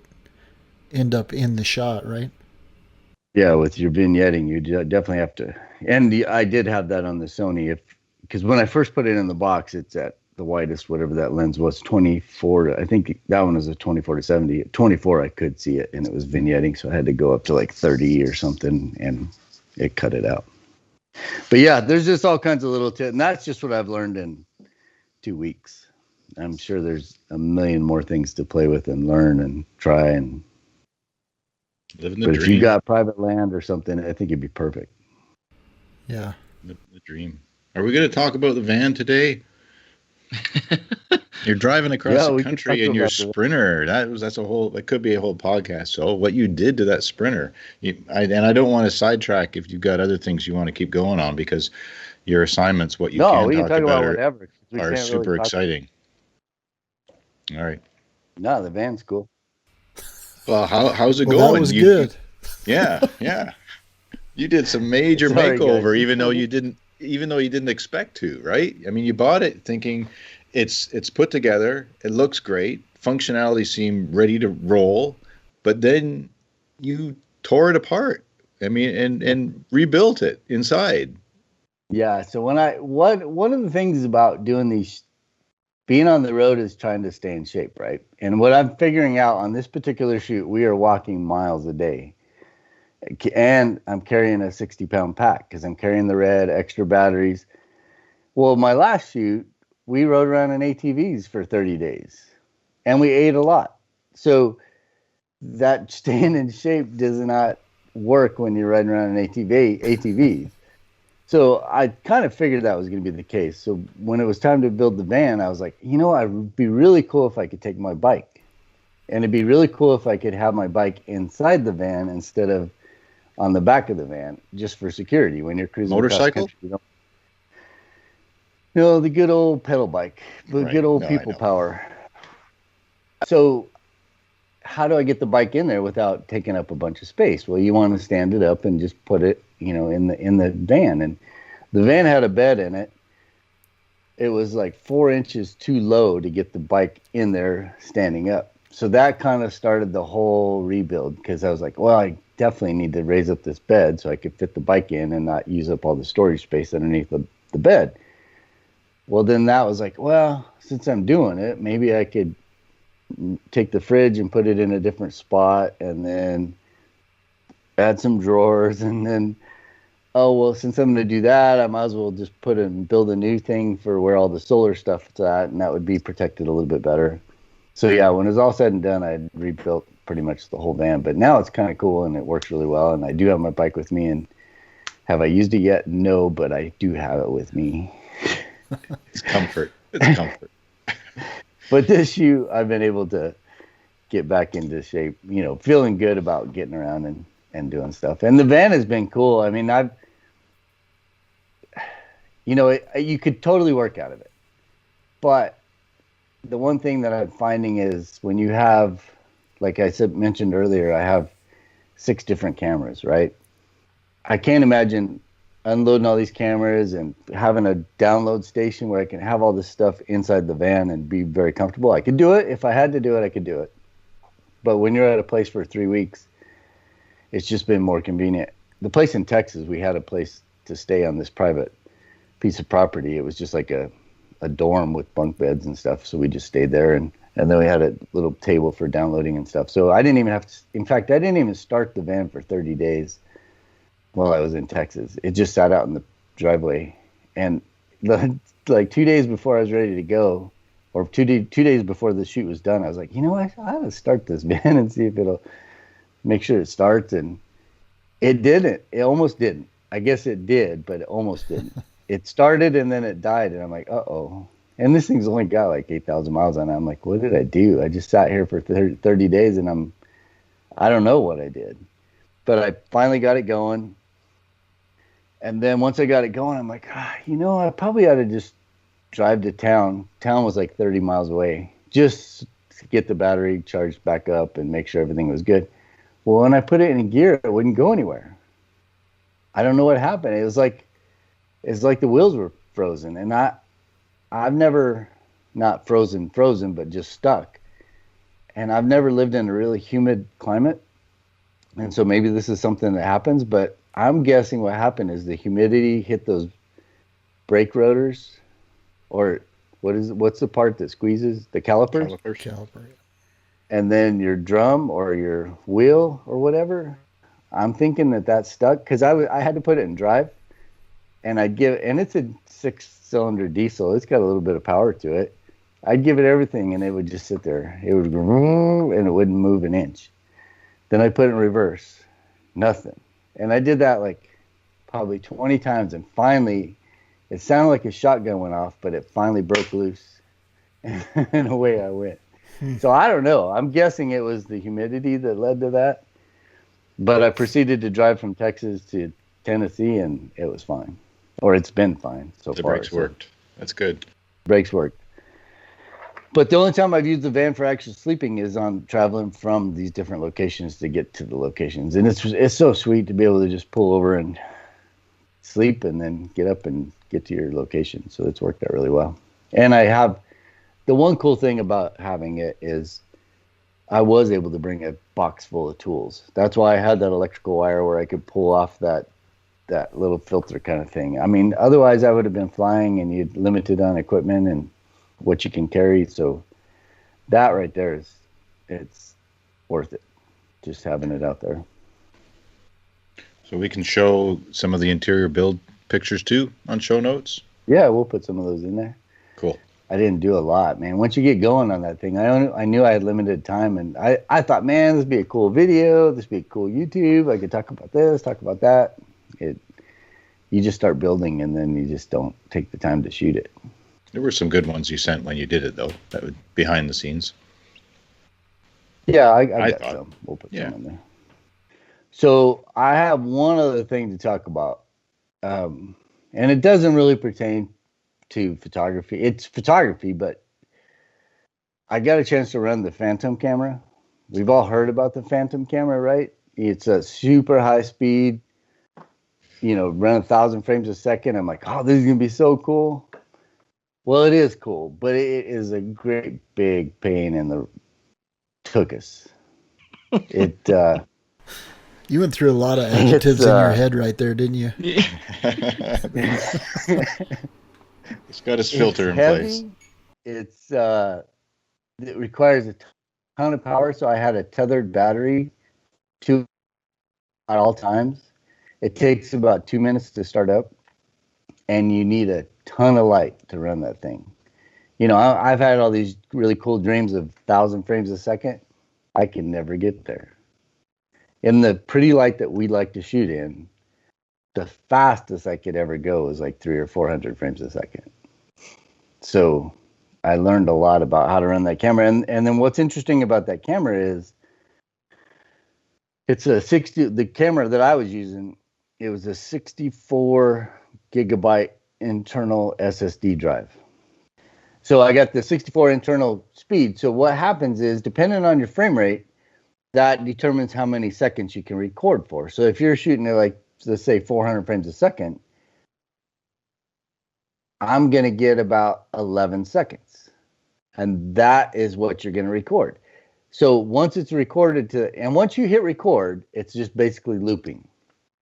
end up in the shot, right?
Yeah, with your vignetting, you definitely have to. And I did have that on the Sony, because when I first put it in the box, it's at the widest, whatever that lens was, 24. I think that one was a 24 to 70. At 24, I could see it, and it was vignetting, so I had to go up to like 30 or something, and it cut it out. But yeah, there's just all kinds of little tips, and that's just what I've learned in 2 weeks. I'm sure there's a million more things to play with and learn and try and
living the
but
dream.
If you got private land or something, I think it'd be perfect.
Yeah,
the dream. Are we going to talk about the van today? You're driving across the country in your Sprinter. That could be a whole podcast. So what you did to that Sprinter, and I don't want to sidetrack if you've got other things you want to keep going on, because your assignments, what you
we
can talk about
whatever.
are super exciting. All right.
No, the van's cool.
Well, how's it going?
That was good.
Yeah. You did some major makeover, even though you didn't expect to, right? I mean, you bought it thinking it's put together, it looks great, functionality seemed ready to roll, but then you tore it apart. I mean, and rebuilt it inside.
Yeah. So one of the things about doing these, being on the road, is trying to stay in shape, right? And what I'm figuring out on this particular shoot, we are walking miles a day. And I'm carrying a 60-pound pack because I'm carrying the red, extra batteries. Well, my last shoot, we rode around in ATVs for 30 days. And we ate a lot. So that staying in shape does not work when you're riding around in ATVs. So I kind of figured that was going to be the case. So when it was time to build the van, I was like, it would be really cool if I could take my bike. And it'd be really cool if I could have my bike inside the van instead of on the back of the van, just for security when you're cruising.
Motorcycle?
The good old pedal bike, the good old people power. So how do I get the bike in there without taking up a bunch of space? Well, you want to stand it up and just put it, in the van. And the van had a bed in it. It was like 4 inches too low to get the bike in there standing up. So that kind of started the whole rebuild, because I was like, well, I definitely need to raise up this bed so I could fit the bike in and not use up all the storage space underneath the bed. Well, then that was like, well, since I'm doing it, maybe I could take the fridge and put it in a different spot, and then add some drawers, and then, since I'm going to do that, I might as well just build a new thing for where all the solar stuff is at, and that would be protected a little bit better. So yeah, when it was all said and done, I rebuilt pretty much the whole van. But now it's kind of cool and it works really well. And I do have my bike with me. And have I used it yet? No, but I do have it with me.
It's comfort. It's comfort.
But this shoot, I've been able to get back into shape. Feeling good about getting around and doing stuff. And the van has been cool. I mean, you could totally work out of it, but the one thing that I'm finding is when you have, like I mentioned earlier, I have 6 different cameras, right? I can't imagine unloading all these cameras and having a download station where I can have all this stuff inside the van and be very comfortable. I could do it. If I had to do it, I could do it. But when you're at a place for 3 weeks, it's just been more convenient. The place in Texas, we had a place to stay on this private piece of property. It was just like a dorm with bunk beds and stuff. So we just stayed there, and then we had a little table for downloading and stuff. So I didn't even have to, in fact, I didn't even start the van for 30 days while I was in Texas. It just sat out in the driveway. And like 2 days before I was ready to go, or two days before the shoot was done, I was like, I ought to start this van and see if it'll make sure it starts. And it didn't. It almost didn't. I guess it did, but it almost didn't. It started and then it died, and I'm like, uh-oh. And this thing's only got like 8,000 miles on it. I'm like, what did I do? I just sat here for 30 days, and I don't know what I did. but I finally got it going. And then once I got it going, I'm like, I probably ought to just drive to town. Town was like 30 miles away, just to get the battery charged back up and make sure everything was good. Well, when I put it in gear, it wouldn't go anywhere. I don't know what happened. It's like the wheels were frozen, and I've never not frozen, but just stuck. And I've never lived in a really humid climate. And so maybe this is something that happens, but I'm guessing what happened is the humidity hit those brake rotors, or what's the part that squeezes? The calipers?
Caliper.
And then your drum or your wheel or whatever. I'm thinking that stuck because I had to put it in drive, and and it's a 6-cylinder diesel. It's got a little bit of power to it. I'd give it everything, and it would just sit there. It would go, and it wouldn't move an inch. Then I put it in reverse, nothing. And I did that like probably 20 times, and finally, it sounded like a shotgun went off, but it finally broke loose, and away I went. So I don't know. I'm guessing it was the humidity that led to that. But I proceeded to drive from Texas to Tennessee, and it was fine. Or it's been fine so far.
The brakes worked. That's good.
Brakes worked. But the only time I've used the van for actual sleeping is on traveling from these different locations to get to the locations. And it's so sweet to be able to just pull over and sleep and then get up and get to your location. So it's worked out really well. And the one cool thing about having it is I was able to bring a box full of tools. That's why I had that electrical wire where I could pull off that little filter kind of thing. I mean, otherwise I would have been flying and you'd limited on equipment and what you can carry. So that right there it's worth it, just having it out there.
So we can show some of the interior build pictures too on show notes? Yeah,
we'll put some of those in there.
Cool.
I didn't do a lot, man. Once you get going on that thing, I knew I had limited time, and I thought, man, this would be a cool video. This would be a cool YouTube. I could talk about this, talk about that. You just start building, and then you just don't take the time to shoot it.
There were some good ones you sent when you did it, though. That was behind the scenes.
Yeah, I got some. We'll put some in there. So I have one other thing to talk about, and it doesn't really pertain to photography. It's photography, but I got a chance to run the Phantom camera. We've all heard about the Phantom camera, right? It's a super high speed, run 1,000 frames a second. I'm like, oh, this is going to be so cool. Well, it is cool, but it is a great big pain in the tuchus.
You went through a lot of adjectives in your head right there, didn't you?
Yeah. It's got its filter in place.
It requires a ton of power, so I had a tethered battery at all times. It takes about 2 minutes to start up, and you need a ton of light to run that thing. I've had all these really cool dreams of 1,000 frames a second. I can never get there. In the pretty light that we like to shoot in, the fastest I could ever go is like 300 or 400 frames a second. So I learned a lot about how to run that camera. And then what's interesting about that camera is the camera that I was using, it was a 64 gigabyte internal SSD drive. So I got the 64 internal speed. So what happens is, depending on your frame rate, that determines how many seconds you can record for. So if you're shooting at let's say 400 frames a second, I'm going to get about 11 seconds. And that is what you're going to record. So once it's recorded and once you hit record, it's just basically looping.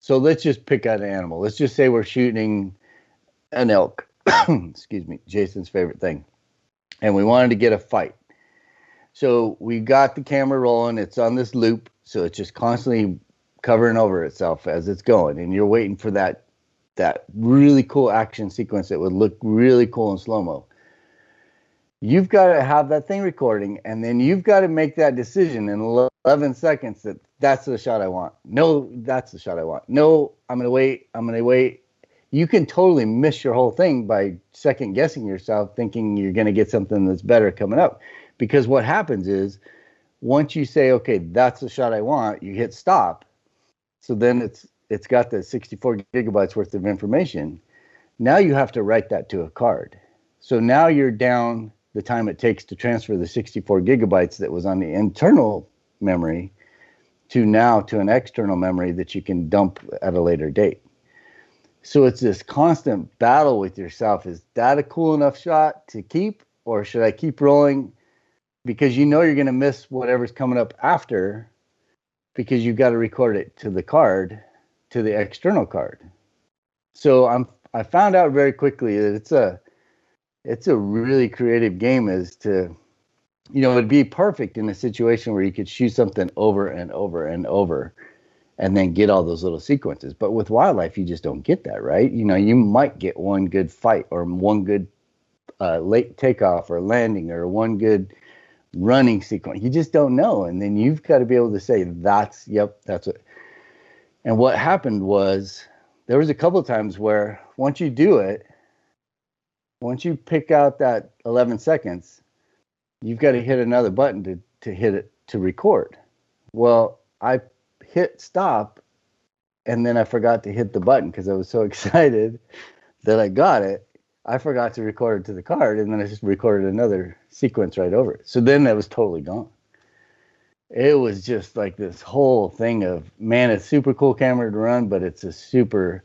So let's just pick out an animal. Let's just say we're shooting an elk. Excuse me, Jason's favorite thing. And we wanted to get a fight. So we got the camera rolling. It's on this loop. So it's just constantly covering over itself as it's going. And you're waiting for that really cool action sequence that would look really cool in slow-mo. You've got to have that thing recording, and then you've got to make that decision in 11 seconds that that's the shot I want. No, that's the shot I want. No, I'm going to wait. You can totally miss your whole thing by second guessing yourself, thinking you're going to get something that's better coming up. Because what happens is, once you say, okay, that's the shot I want, you hit stop. So then it's got the 64 gigabytes worth of information. Now you have to write that to a card. So now you're down the time it takes to transfer the 64 gigabytes that was on the internal memory to an external memory that you can dump at a later date. So it's this constant battle with yourself. Is that a cool enough shot to keep, or should I keep rolling? Because you know you're going to miss whatever's coming up after, because you've got to record it to the card, to the external card. So I found out very quickly that it's a really creative game. Is to, it'd be perfect in a situation where you could shoot something over and over and over, and then get all those little sequences. But with wildlife, you just don't get that, right? You might get one good fight, or one good late takeoff or landing, or one good running sequence. You just don't know. And then you've got to be able to say, that's it. And what happened was, there was a couple of times where once you do it, once you pick out that 11 seconds, you've got to hit another button to hit it, to record. Well, I hit stop, and then I forgot to hit the button because I was so excited that I got it. I forgot to record it to the card, and then I just recorded another sequence right over it. So then that was totally gone. It was just like this whole thing of, man, it's super cool camera to run, but it's a super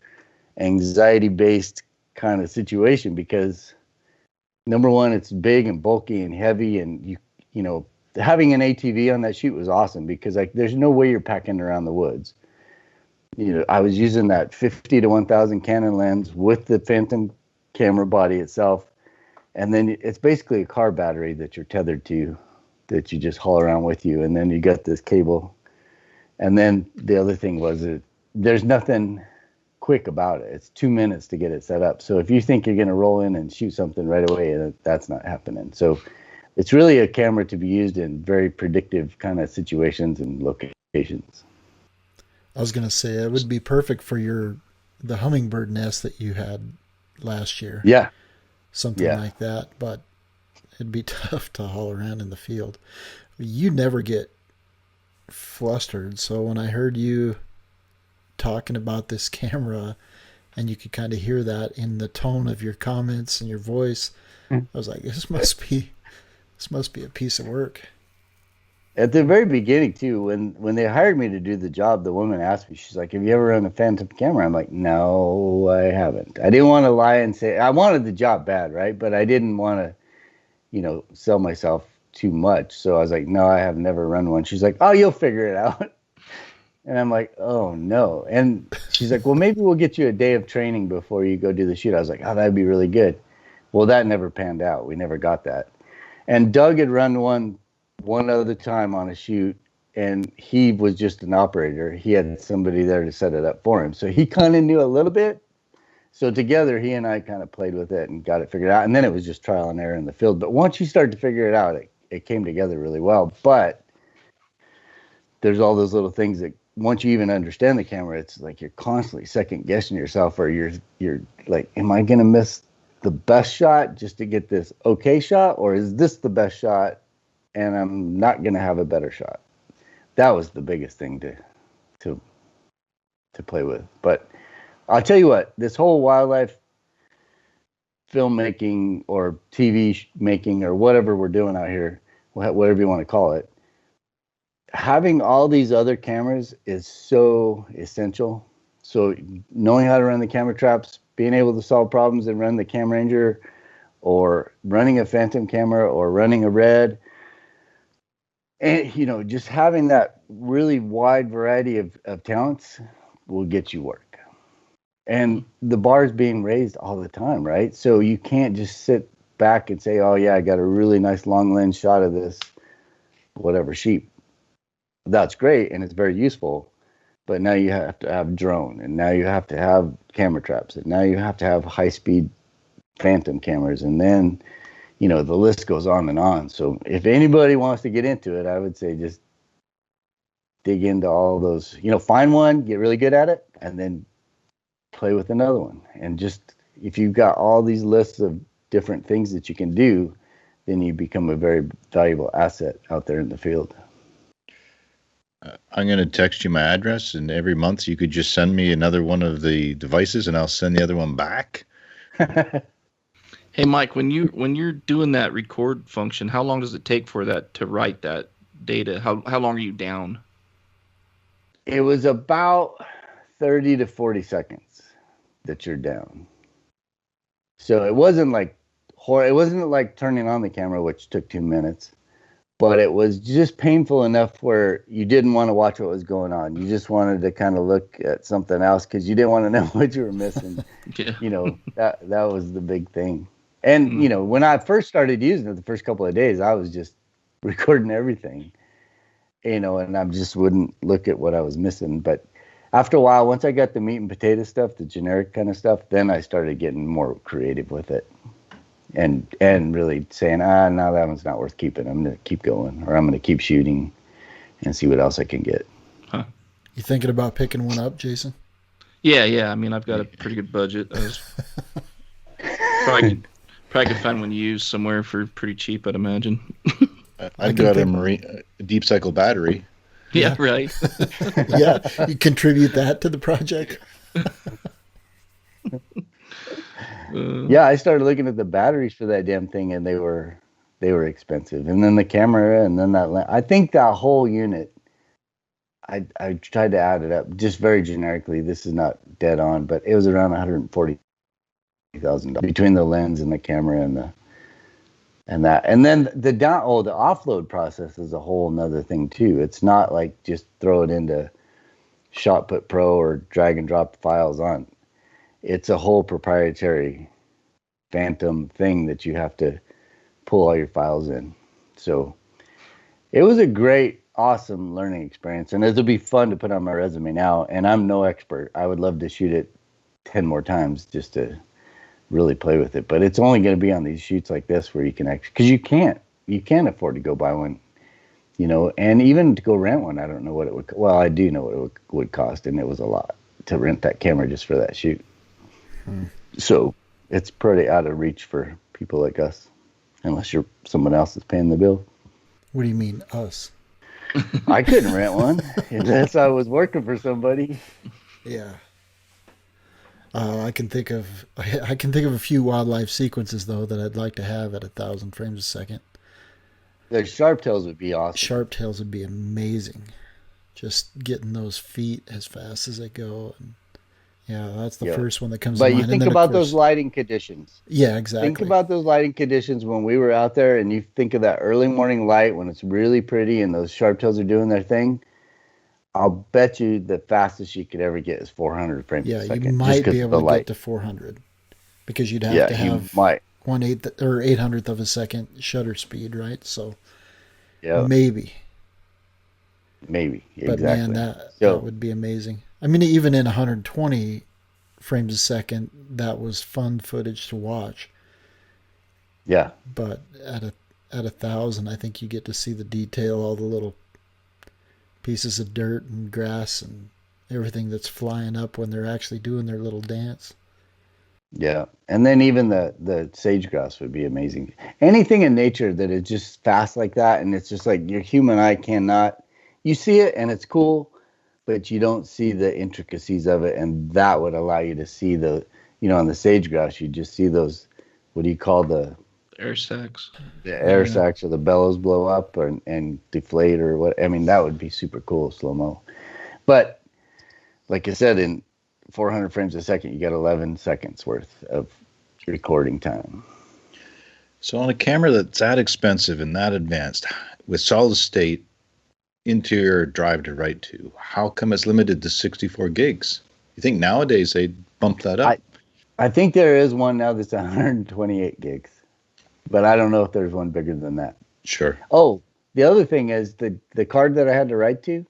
anxiety-based kind of situation because, number one, it's big and bulky and heavy, and having an ATV on that shoot was awesome because there's no way you're packing around the woods. I was using that 50 to 1000 Canon lens with the Phantom camera body itself, and then it's basically a car battery that you're tethered to, that you just haul around with you, and then you got this cable. And then the other thing was that there's nothing quick about it. It's 2 minutes to get it set up. So if you think you're going to roll in and shoot something right away, that's not happening. So it's really a camera to be used in very predictive kind of situations and locations.
I was going to say it would be perfect for the hummingbird nest that you had last year.
Yeah.
Something like that, but it'd be tough to haul around in the field. You never get flustered. So when I heard you talking about this camera, and you could kind of hear that in the tone of your comments and your voice, I was like, this must be a piece of work.
At the very beginning too, when they hired me to do the job, the woman asked me, she's like, have you ever run a Phantom camera? I'm like, no, I haven't. I didn't want to lie and say, I wanted the job bad, right? But I didn't want to, sell myself too much. So I was like, no, I have never run one. She's like, oh, you'll figure it out. And I'm like, oh no. And she's like, well, maybe we'll get you a day of training before you go do the shoot. I was like, oh, that'd be really good. Well, that never panned out. We never got that. And Doug had run one other time on a shoot, and he was just an operator. He had somebody there to set it up for him. So he kind of knew a little bit. So together, he and I kind of played with it and got it figured out. And then it was just trial and error in the field. But once you start to figure it out, it came together really well. But there's all those little things that once you even understand the camera, it's like you're constantly second guessing yourself, or you're like, am I going to miss the best shot just to get this okay shot? Or is this the best shot and I'm not going to have a better shot? That was the biggest thing to play with. But I'll tell you what, this whole wildlife filmmaking or TV making or whatever we're doing out here, whatever you want to call it, having all these other cameras is so essential. So knowing how to run the camera traps, being able to solve problems and run the Cam Ranger, or running a Phantom camera, or running a Red, and just having that really wide variety of talents will get you work. And the bar is being raised all the time, right? So you can't just sit back and say, oh yeah, I got a really nice long lens shot of this whatever sheep. That's great, and it's very useful. But now you have to have drone, and now you have to have camera traps, and now you have to have high-speed Phantom cameras, and then, the list goes on and on. So if anybody wants to get into it, I would say just dig into all those, find one, get really good at it, and then play with another one. And just, if you've got all these lists of different things that you can do, then you become a very valuable asset out there in the field.
I'm going to text you my address, and every month you could just send me another one of the devices, and I'll send the other one back.
Hey, Mike, when you're doing that record function, how long does it take for that to write that data? How long are you down?
It was about 30 to 40 seconds that you're down. So it wasn't like turning on the camera, which took 2 minutes, but it was just painful enough where you didn't want to watch what was going on. You just wanted to kind of look at something else because you didn't want to know what you were missing.
Yeah.
You know, that was the big thing. And, you know, when I first started using it the first couple of days, I was just recording everything, you know, and I just wouldn't look at what I was missing. But after a while, once I got the meat and potato stuff, the generic kind of stuff, then I started getting more creative with it and really saying, no, that one's not worth keeping. I'm going to keep going, or I'm going to keep shooting and see what else I can get.
Huh.
You thinking about picking one up, Jason?
Yeah. I mean, I've got a pretty good budget. Probably could find one used somewhere for pretty cheap, I'd imagine.
I've got a deep cycle battery.
Yeah, right.
Yeah, you contribute that to the project.
Yeah, I started looking at the batteries for that damn thing, and they were expensive. And then the camera, and then that I think that whole unit, I tried to add it up just very generically. This is not dead on, but it was around $140,000 between the lens and the camera and that. And then the offload process is a whole nother thing too. It's not like just throw it into ShotPut Pro or drag and drop files on. It's a whole proprietary Phantom thing that you have to pull all your files in. So it was a great, awesome learning experience, and it'll be fun to put on my resume now. And I'm no expert. I would love to shoot it 10 more times just to really play with it, but it's only going to be on these shoots like this where you can actually, because you can't afford to go buy one, you know, and even to go rent one, I don't know what it would. Well, I do know what it would cost, and it was a lot to rent that camera just for that shoot. So it's pretty out of reach for people like us, unless someone else is paying the bill.
What do you mean, us?
I couldn't rent one unless I was working for somebody.
Yeah. I can think of a few wildlife sequences though that I'd like to have at 1,000 frames a second.
The sharptails would be awesome.
Sharptails would be amazing. Just getting those feet as fast as they go. And yeah, that's the first one that comes to mind.
But you think about those lighting conditions.
Yeah, exactly.
Think about those lighting conditions when we were out there, and you think of that early morning light when it's really pretty and those sharptails are doing their thing. I'll bet you the fastest you could ever get is 400 frames a second.
Yeah, you might be able to get to 400 because you'd have to have 1/8 or 800th of a second shutter speed, right? So maybe.
Exactly.
But man, that would be amazing. I mean, even in 120 frames a second, that was fun footage to watch.
Yeah.
But at 1,000, I think you get to see the detail, all the little pieces of dirt and grass and everything that's flying up when they're actually doing their little dance.
Yeah. And then even the sage grouse would be amazing. Anything in nature that is just fast like that, and it's just like your human eye cannot. You see it and it's cool, but you don't see the intricacies of it, and that would allow you to see on the sage grouse, you just see those, what do you call the
air sacs?
The air sacs, or the bellows blow up and deflate, or what. I mean, that would be super cool, slow-mo. But like I said, in 400 frames a second, you got 11 seconds worth of recording time.
So on a camera that's that expensive and that advanced, with solid state, interior drive to write to, how come it's limited to 64 gigs? You think nowadays they'd bump that up?
I think there is one now that's 128 gigs, but I don't know if there's one bigger than that.
Sure.
Oh, the other thing is the card that I had to write to,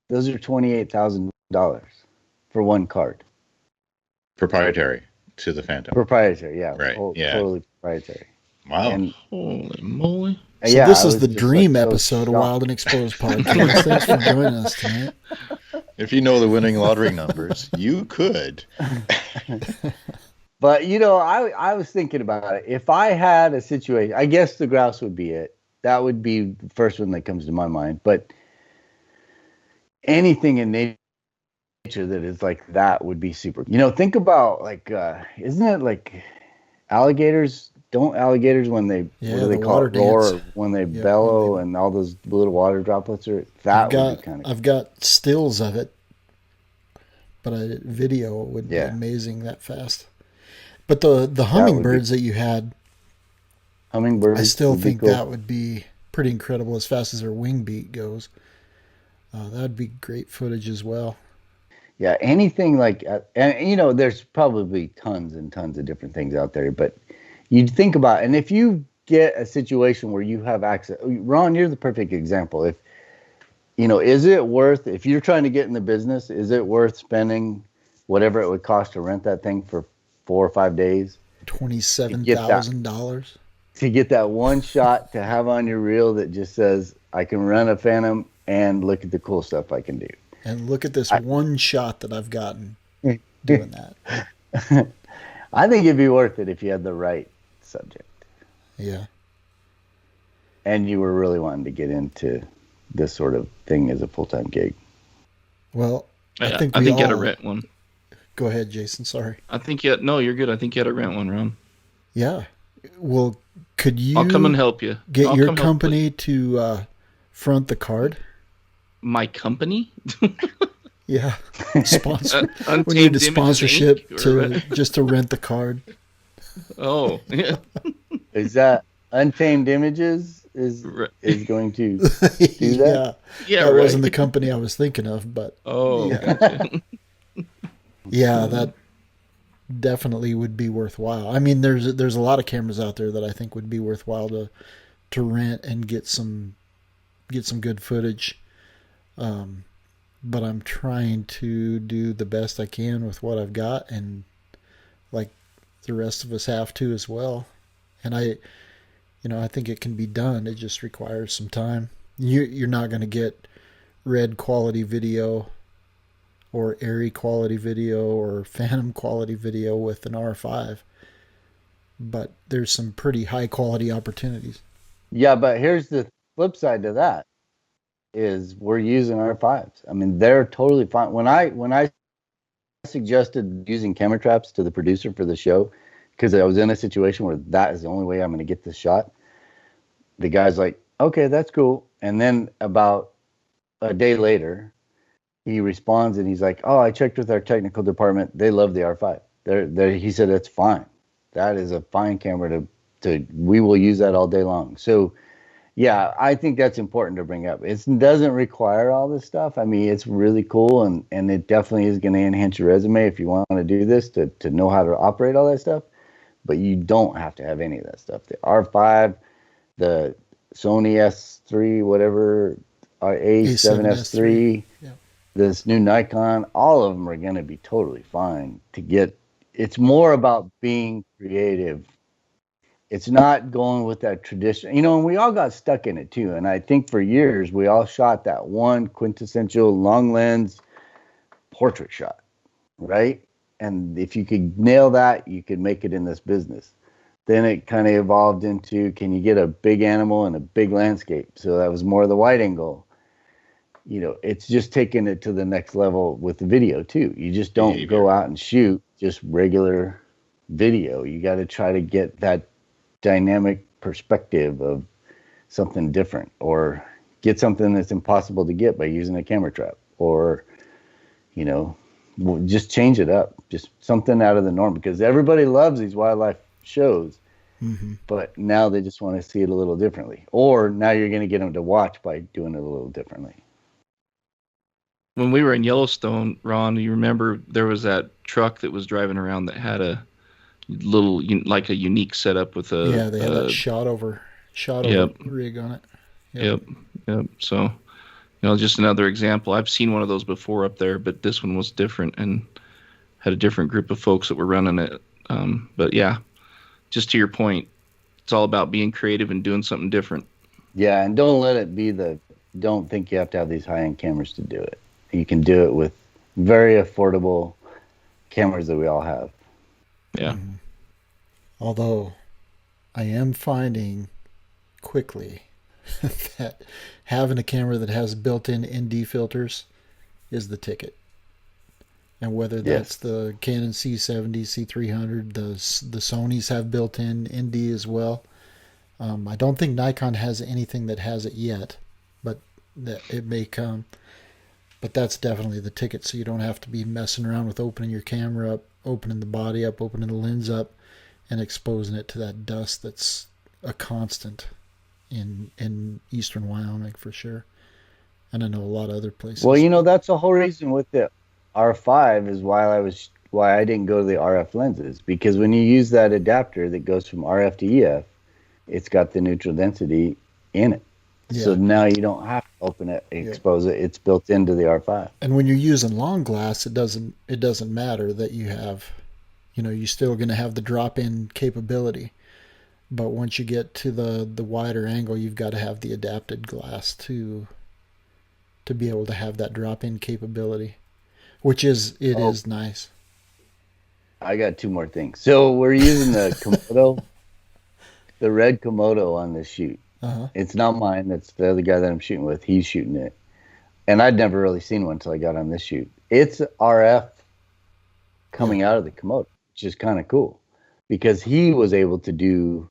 those are $28,000 for one card.
Proprietary to the Phantom.
Proprietary, yeah.
Right.
Totally proprietary.
Wow.
And,
holy moly.
So this is the dream episode of Wild and Exposed podcast. Thanks for joining us tonight.
If you know the winning lottery numbers, you could.
But, I was thinking about it. If I had a situation, I guess the grouse would be it. That would be the first one that comes to my mind. But anything in nature that is like that would be super. Think about like, isn't it like alligators? Don't alligators when they what do they call it, roar, or when they bellow and all those little water droplets would be kind of.
I've got stills of it, but a video would be amazing that fast. But the hummingbirds that you had,
hummingbirds,
I still think that would be pretty incredible as fast as their wing beat goes. That would be great footage as well.
Yeah, anything like, and there's probably tons and tons of different things out there, but you'd think about, and if you get a situation where you have access, Ron, you're the perfect example. If, is it worth, if you're trying to get in the business, is it worth spending whatever it would cost to rent that thing for 4 or 5 days?
$27,000
to get that one shot to have on your reel that just says, I can run a Phantom and look at the cool stuff I can do.
And look at this one shot that I've gotten doing that.
I think it'd be worth it if you had the right subject.
Yeah.
And you were really wanting to get into this sort of thing as a full-time gig.
Well, I think
you had to rent one.
Go ahead, Jason. Sorry.
No, you're good. I think you had to rent one, Ron.
Yeah. Well, could you...
I'll come and help you.
Get your company to front the card?
My company?
Yeah. Sponsor. We need a sponsorship just to rent the card.
Oh, yeah.
Is that Untamed Images is going to do that?
Yeah, that wasn't the company I was thinking of, but...
Oh,
yeah.
Gotcha.
Yeah, that definitely would be worthwhile. I mean, there's a lot of cameras out there that I think would be worthwhile to rent and get some good footage. But I'm trying to do the best I can with what I've got, and like the rest of us have to as well. And I think it can be done. It just requires some time. You're not going to get red quality video or airy quality video or phantom quality video with an R5, but there's some pretty high quality opportunities.
Yeah, but here's the flip side to that is we're using R5s. I mean, they're totally fine. When I suggested using camera traps to the producer for the show, because I was in a situation where that is the only way I'm going to get this shot, the guy's like, okay, that's cool. And then about a day later, he responds and he's like, oh, I checked with our technical department. They love the R5. He said, it's fine. That is a fine camera we will use that all day long. So yeah, I think that's important to bring up. It doesn't require all this stuff. I mean, it's really cool and it definitely is going to enhance your resume if you want to do this, to know how to operate all that stuff. But you don't have to have any of that stuff. The R5, the Sony S3, whatever, A7S3, yeah. This new Nikon, all of them are going to be totally fine to get. It's more about being creative. It's not going with that tradition, and we all got stuck in it too. And I think for years we all shot that one quintessential long lens portrait shot, right? And if you could nail that, you could make it in this business. Then it kind of evolved into, can you get a big animal and a big landscape? So that was more the wide angle. It's just taking it to the next level with the video too. You just don't go out and shoot just regular video. You got to try to get that dynamic perspective of something different, or get something that's impossible to get by using a camera trap, or just change it up, just something out of the norm, because everybody loves these wildlife shows. Mm-hmm. But now they just want to see it a little differently, or now you're going to get them to watch by doing it a little differently.
When we were in Yellowstone, Ron, you remember there was that truck that was driving around that had a little, like a unique setup with a...
Yeah, they had that shot over rig on it.
Yep. So, just another example. I've seen one of those before up there, but this one was different and had a different group of folks that were running it. But yeah, just to your point, it's all about being creative and doing something different.
Yeah, and don't let it be don't think you have to have these high-end cameras to do it. You can do it with very affordable cameras that we all have.
Yeah.
Mm-hmm. Although I am finding quickly that having a camera that has built-in ND filters is the ticket. And whether that's the Canon C70, C300, the Sonys have built-in ND as well. I don't think Nikon has anything that has it yet, but that it may come. But that's definitely the ticket, so you don't have to be messing around with opening your camera up, opening the body up, opening the lens up, and exposing it to that dust that's a constant in eastern Wyoming for sure. And I know a lot of other places.
Well, that's the whole reason with the R5 is why I didn't go to the RF lenses, because when you use that adapter that goes from RF to EF, it's got the neutral density in it. Yeah. So now you don't have to open it, expose it. It's built into the R5.
And when you're using long glass, it doesn't matter that you have, you're still going to have the drop-in capability. But once you get to the wider angle, you've got to have the adapted glass to be able to have that drop-in capability, which is nice.
I got two more things. So we're using the Komodo, the red Komodo on this shoot. Uh-huh. It's not mine. It's the other guy that I'm shooting with. He's shooting it. And I'd never really seen one until I got on this shoot. It's RF coming out of the Komodo, which is kind of cool because he was able to do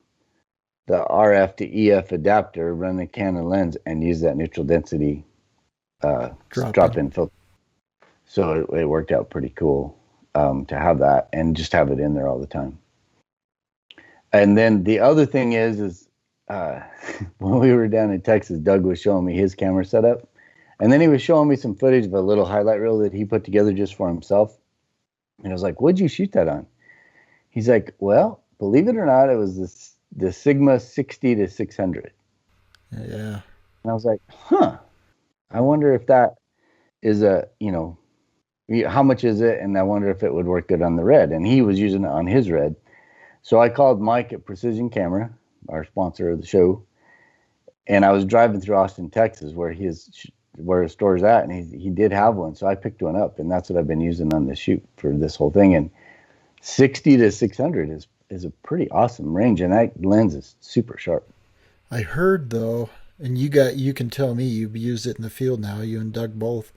the RF to EF adapter, run the Canon lens, and use that neutral density drop-in filter. So it worked out pretty cool to have that and just have it in there all the time. And then the other thing is when we were down in Texas, Doug was showing me his camera setup. And then he was showing me some footage of a little highlight reel that he put together just for himself. And I was like, what'd you shoot that on? He's like, well, believe it or not, it was the Sigma 60 to 600.
Yeah.
And I was like, I wonder if that is how much is it? And I wonder if it would work good on the red. And he was using it on his red. So I called Mike at Precision Camera, our sponsor of the show. And I was driving through Austin, Texas, where his store's at. And he did have one. So I picked one up. And that's what I've been using on this shoot for this whole thing. And 60 to 600 is a pretty awesome range. And that lens is super sharp.
I heard, though, and you can tell me, you've used it in the field now, you and Doug both,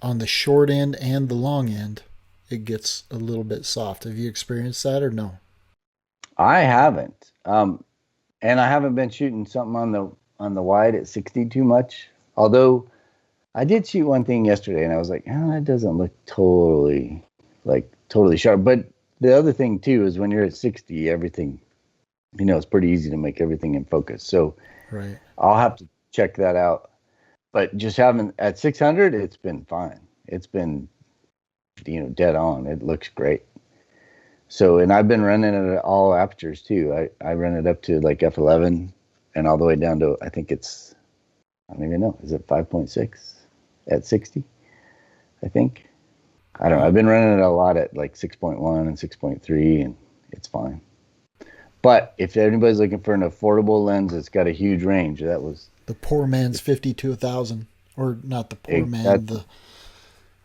on the short end and the long end, it gets a little bit soft. Have you experienced that or no?
I haven't. And I haven't been shooting something on the wide at 60 too much. Although I did shoot one thing yesterday and I was like, that doesn't look totally sharp. But the other thing too is when you're at 60, everything, it's pretty easy to make everything in focus. So
right.
I'll have to check that out. But just having at 600, it's been fine. It's been, dead on. It looks great. So, and I've been running it at all apertures too. I run it up to like f11 and all the way down to, I think it's, I don't even know. Is it 5.6 at 60? I think. I don't know. I've been running it a lot at like 6.1 and 6.3 and it's fine. But if anybody's looking for an affordable lens that's got a huge range, that was
the poor man's 50 to 1,000, or not the poor man.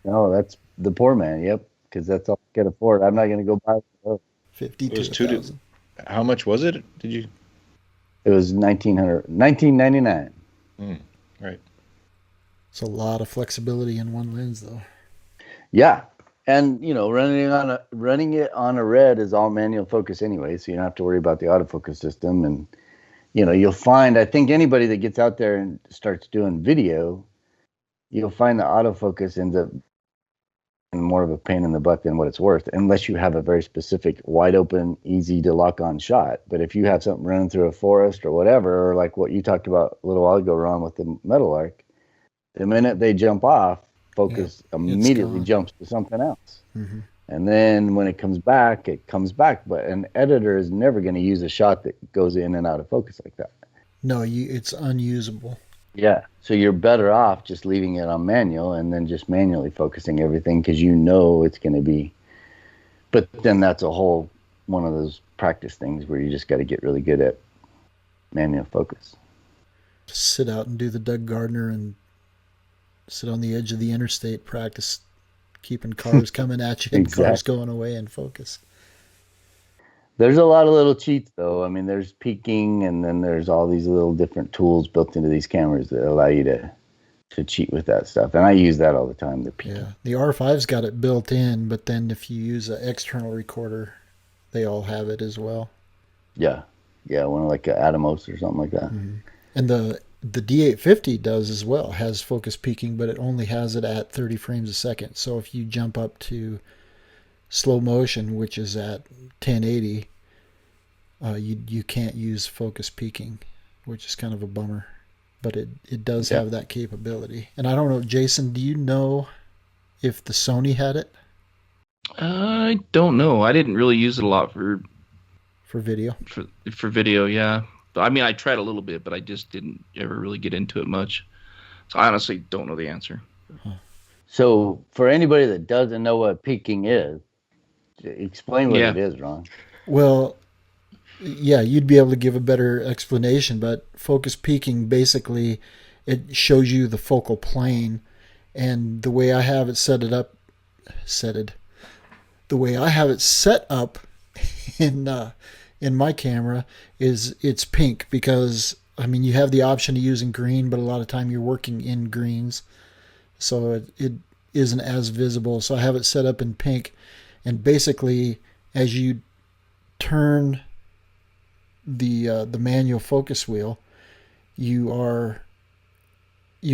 No, that's the poor man. Yep, because that's all I can afford. I'm not going to go buy it.
50 to 1,000.
How much was it? Did you?
It was $19.99.
Right.
It's a lot of flexibility in one lens, though.
Yeah. And, running it on a red is all manual focus anyway, so you don't have to worry about the autofocus system. And, you'll find, I think anybody that gets out there and starts doing video, you'll find the autofocus ends up being more of a pain in the butt than what it's worth, unless you have a very specific, wide open, easy to lock on shot. But if you have something running through a forest or whatever, or like what you talked about a little while ago, Ron, with the metal arc, the minute they jump off, focus immediately jumps to something else.
Mm-hmm.
And then when it comes back. But an editor is never going to use a shot that goes in and out of focus like that.
No, it's unusable.
Yeah. So you're better off just leaving it on manual and then just manually focusing everything because it's going to be. But then that's a whole one of those practice things where you just got to get really good at manual focus.
Sit out and do the Doug Gardner and sit on the edge of the interstate, practice keeping cars coming at you and
Exactly.
Cars going away in focus.
There's a lot of little cheats, though. I mean, there's peaking, and then there's all these little different tools built into these cameras that allow you to cheat with that stuff, and I use that all the time. The peaking.
Yeah, the R5's got it built in, but then if you use an external recorder, they all have it as well.
Yeah, one like an Atomos or something like that.
Mm-hmm. And the D850 does as well. It has focus peaking, but it only has it at 30 frames a second. So if you jump up to slow motion, which is at 1080, you can't use focus peaking, which is kind of a bummer. But it does have that capability. And I don't know, Jason, do you know if the Sony had it?
I don't know. I didn't really use it a lot for
video.
For video, yeah. I mean, I tried a little bit, but I just didn't ever really get into it much. So I honestly don't know the answer.
So for anybody that doesn't know what peaking is, explain what it is, Ron.
Well, yeah, you'd be able to give a better explanation, but focus peaking, basically, it shows you the focal plane, and the way I have it set up in my camera is it's pink, because I mean, you have the option of using green, but a lot of time you're working in greens, so it isn't as visible. So I have it set up in pink, and basically as you turn the manual focus wheel, you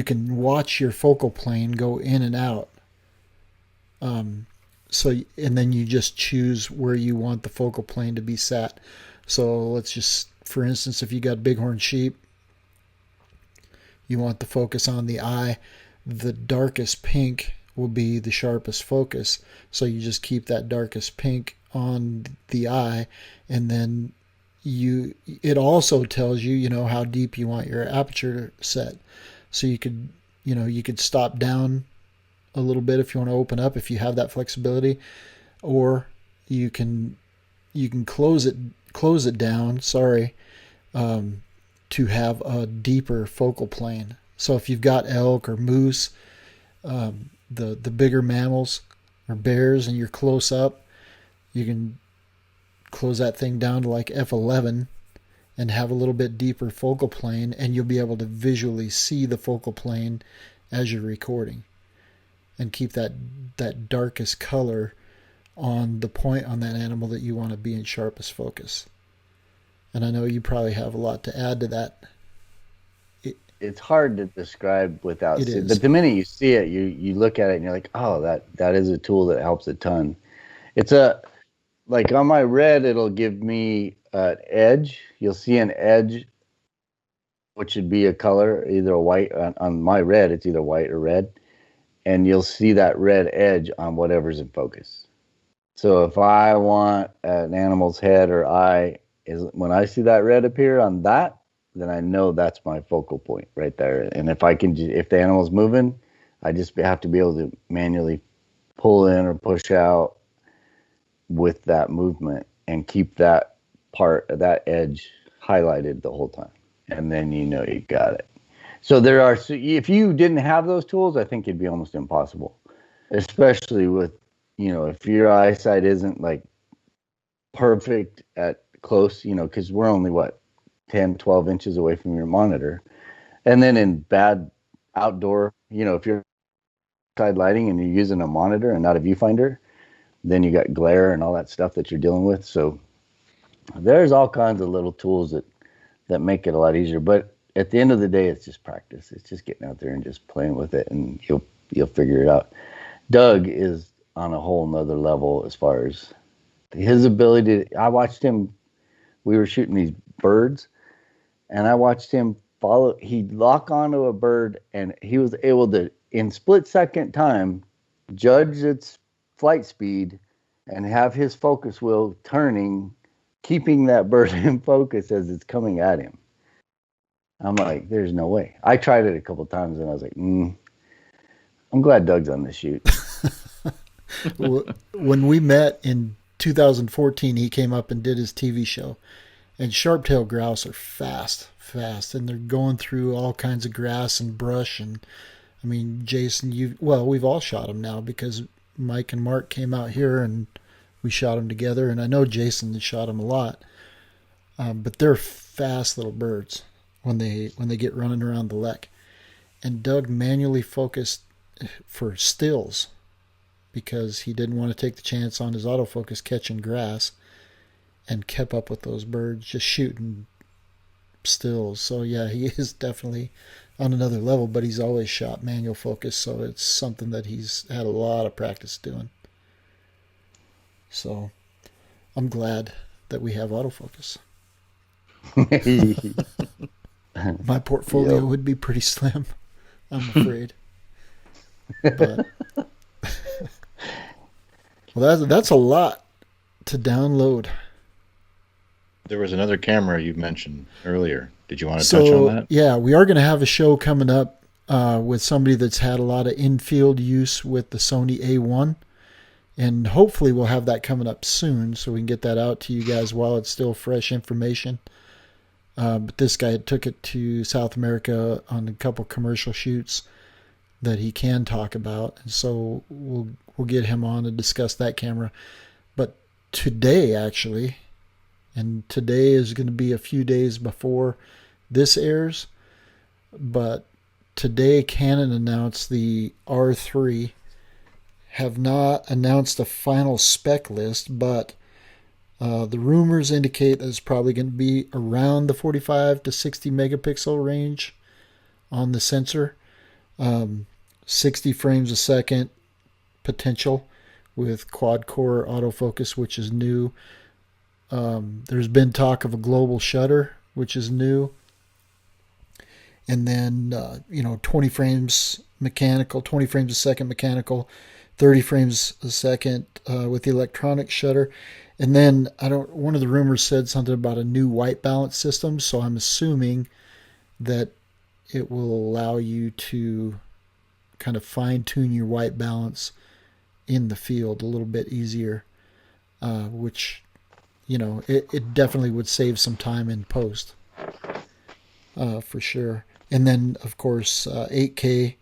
can watch your focal plane go in and out. And then you just choose where you want the focal plane to be set. So let's just, for instance, if you got bighorn sheep, you want the focus on the eye. The darkest pink will be the sharpest focus. So you just keep that darkest pink on the eye, and then it also tells you how deep you want your aperture set. So you could stop down a little bit if you want to open up, if you have that flexibility, or you can close it down, to have a deeper focal plane. So if you've got elk or moose, the bigger mammals or bears, and you're close up, you can close that thing down to like f11 and have a little bit deeper focal plane, and you'll be able to visually see the focal plane as you're recording, and keep that darkest color on the point on that animal that you want to be in sharpest focus. And I know you probably have a lot to add to that.
It's hard to describe without seeing, but the minute you see it, you look at it and you're like, oh, that is a tool that helps a ton. It's like on my red, it'll give me an edge. You'll see an edge, which should be a color, either a white. On my red, it's either white or red. And you'll see that red edge on whatever's in focus. So if I want an animal's head or eye, when I see that red appear on that, then I know that's my focal point right there. And if the animal's moving, I just have to be able to manually pull in or push out with that movement and keep that part of that edge highlighted the whole time. And then you got it. So if you didn't have those tools, I think it'd be almost impossible, especially with, if your eyesight isn't like perfect at close, because we're only 10, 12 inches away from your monitor. And then in bad outdoor, if you're side lighting and you're using a monitor and not a viewfinder, then you got glare and all that stuff that you're dealing with. So there's all kinds of little tools that make it a lot easier. But at the end of the day, it's just practice. It's just getting out there and just playing with it, and you'll figure it out. Doug is on a whole nother level as far as his ability I watched him. We were shooting these birds, and I watched him he'd lock onto a bird, and he was able to, in split second time, judge its flight speed and have his focus wheel turning, keeping that bird in focus as it's coming at him. I'm like, there's no way. I tried it a couple of times, and I was like, I'm glad Doug's on this shoot.
When we met in 2014, he came up and did his TV show. And sharp-tailed grouse are fast, and they're going through all kinds of grass and brush. And I mean, Jason, we've all shot them now, because Mike and Mark came out here and we shot them together. And I know Jason has shot them a lot, but they're fast little birds when they get running around the lek. and Doug manually focused for stills because he didn't want to take the chance on his autofocus catching grass, and kept up with those birds, just shooting stills. So yeah, he is definitely on another level, but he's always shot manual focus, so it's something that he's had a lot of practice doing. So I'm glad that we have autofocus. My portfolio would be pretty slim, I'm afraid. But well, that's a lot to download.
There was another camera you mentioned earlier. Did you want to touch on that?
Yeah, we are going to have a show coming up with somebody that's had a lot of in-field use with the Sony A1. And hopefully we'll have that coming up soon so we can get that out to you guys while it's still fresh information. But this guy took it to South America on a couple commercial shoots that he can talk about. And so we'll get him on to discuss that camera. But today, actually, and today is going to be a few days before this airs, but today Canon announced the R3, have not announced a final spec list, but the rumors indicate that it's probably going to be around the 45 to 60 megapixel range on the sensor. 60 frames a second potential with quad-core autofocus, which is new. There's been talk of a global shutter, which is new. And then, 20 frames mechanical, 20 frames a second mechanical, 30 frames a second with the electronic shutter. And then one of the rumors said something about a new white balance system. So I'm assuming that it will allow you to kind of fine tune your white balance in the field a little bit easier, which, it definitely would save some time in post, for sure. And then, of course, 8K.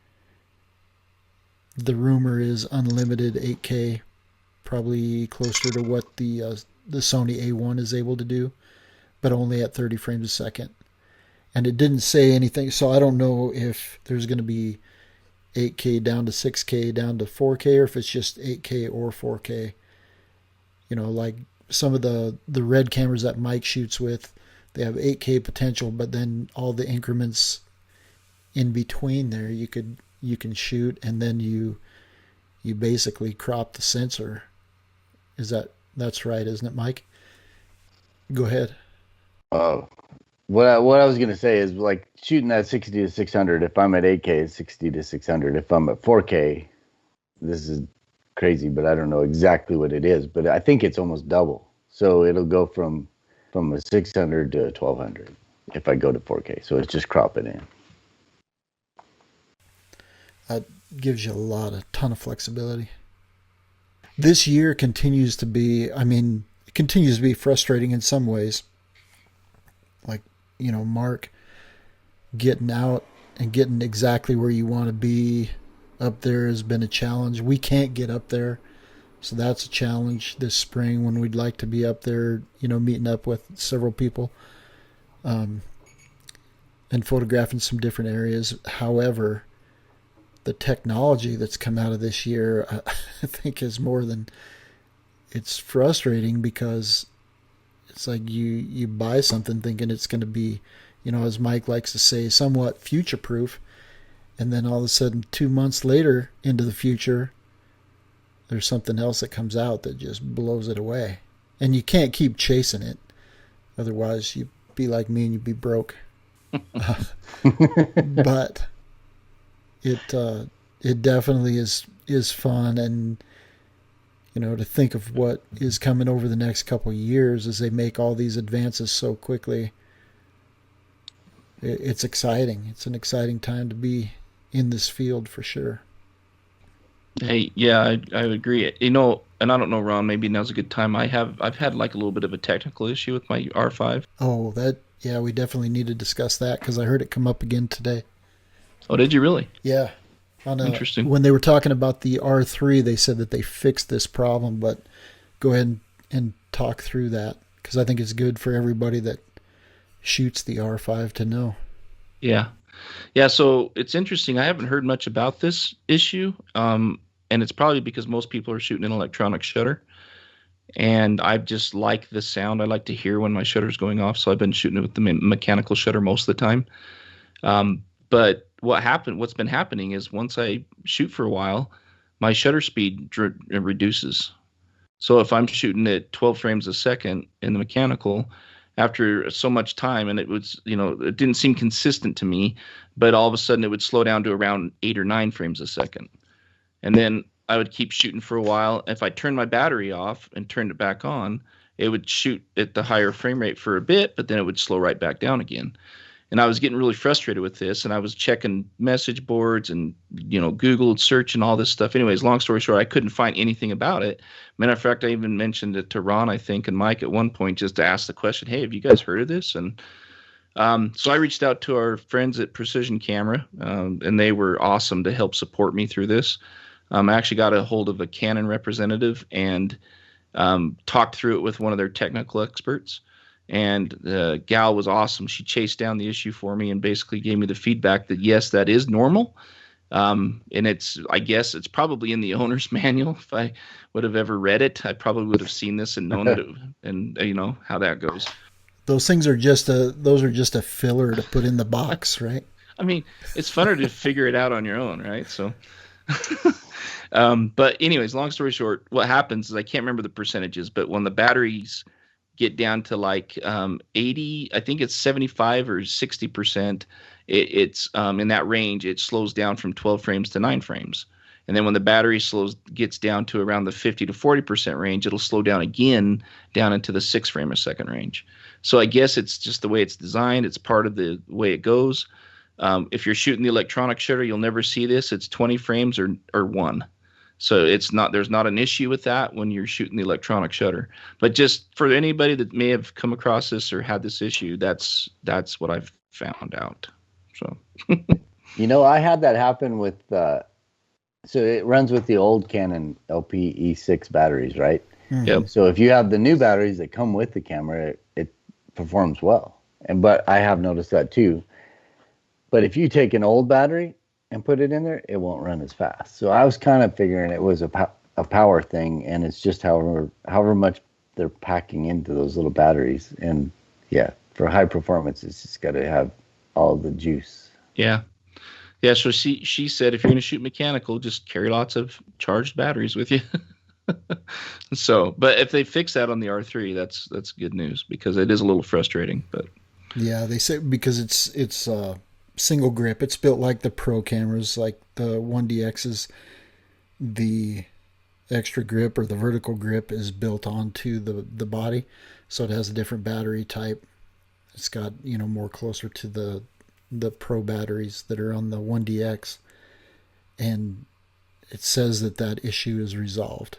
The rumor is unlimited 8K, probably closer to what the Sony A1 is able to do, but only at 30 frames a second. And it didn't say anything, so I don't know if there's going to be 8K down to 6K down to 4K, or if it's just 8K or 4K. Like some of the red cameras that Mike shoots with, they have 8K potential, but then all the increments in between there you can shoot, and then you basically crop the sensor. That's right, isn't it, Mike? Go ahead.
What I was gonna say is, like, shooting at 60 to 600. If I'm at 8K, it's 60 to 600. If I'm at 4K, this is crazy, but I don't know exactly what it is. But I think it's almost double. So it'll go from a 600 to 1200 if I go to 4K. So it's just crop it in.
That gives you a ton of flexibility. This year continues to be frustrating in some ways. Like, Mark, getting out and getting exactly where you want to be up there has been a challenge. We can't get up there, so that's a challenge this spring when we'd like to be up there, meeting up with several people and photographing some different areas. However, the technology that's come out of this year, I think, is more than it's frustrating, because it's like you buy something thinking it's going to be, as Mike likes to say, somewhat future-proof, and then all of a sudden 2 months later into the future, there's something else that comes out that just blows it away. And you can't keep chasing it. Otherwise, you'd be like me and you'd be broke. But it definitely is fun, and to think of what is coming over the next couple of years as they make all these advances so quickly. It's exciting. It's an exciting time to be in this field for sure.
Hey, yeah, I agree. And I don't know, Ron, maybe now's a good time. I've had like a little bit of a technical issue with my R5.
Oh, we definitely need to discuss that, because I heard it come up again today.
Oh, did you really?
Yeah.
Interesting.
When they were talking about the R3, they said that they fixed this problem, but go ahead and talk through that, because I think it's good for everybody that shoots the R5 to know.
Yeah. Yeah, so it's interesting. I haven't heard much about this issue, and it's probably because most people are shooting an electronic shutter, and I just like the sound. I like to hear when my shutter's going off, so I've been shooting it with the mechanical shutter most of the time. But what's been happening is once I shoot for a while, my shutter speed reduces. So if I'm shooting at 12 frames a second in the mechanical, after so much time, and it didn't seem consistent to me, but all of a sudden it would slow down to around 8 or 9 frames a second. And then I would keep shooting for a while. If I turned my battery off and turned it back on, it would shoot at the higher frame rate for a bit, but then it would slow right back down again. And I was getting really frustrated with this, and I was checking message boards and, Google search and all this stuff. Anyways, long story short, I couldn't find anything about it. Matter of fact, I even mentioned it to Ron, I think, and Mike at one point, just to ask the question, hey, have you guys heard of this? And so I reached out to our friends at Precision Camera, and they were awesome to help support me through this. I actually got a hold of a Canon representative and talked through it with one of their technical experts. And the gal was awesome. She chased down the issue for me and basically gave me the feedback that, yes, that is normal. And I guess it's probably in the owner's manual. If I would have ever read it, I probably would have seen this and known that and how that goes.
Those things are just a filler to put in the box, right?
I mean, it's funner to figure it out on your own, right? So, but anyways, long story short, what happens is I can't remember the percentages, but when the batteries get down to like 80, I think it's 75 or 60%. It's in that range. It slows down from 12 frames to 9 frames. And then when the battery gets down to around the 50 to 40% range, it'll slow down again down into the 6 frame a second range. So I guess it's just the way it's designed. It's part of the way it goes. If you're shooting the electronic shutter, you'll never see this. It's 20 frames or 1. So there's not an issue with that when you're shooting the electronic shutter. But just for anybody that may have come across this or had this issue, that's what I've found out. So,
I had that happen with. So it runs with the old Canon LP-E6 batteries, right?
Yep.
So if you have the new batteries that come with the camera, it performs well. But I have noticed that too. But if you take an old battery and put it in there, it won't run as fast. So I was kind of figuring it was a power thing, and it's just however much they're packing into those little batteries. And yeah, for high performance, it's just got to have all the juice.
Yeah. Yeah, so she said if you're going to shoot mechanical, just carry lots of charged batteries with you. So, but if they fix that on the R3, that's good news, because it is a little frustrating. But
yeah, they say because it's single grip. It's built like the pro cameras, like the 1DXs. The extra grip or the vertical grip is built onto the body, so it has a different battery type. It's got more closer to the pro batteries that are on the 1DX, and it says that issue is resolved.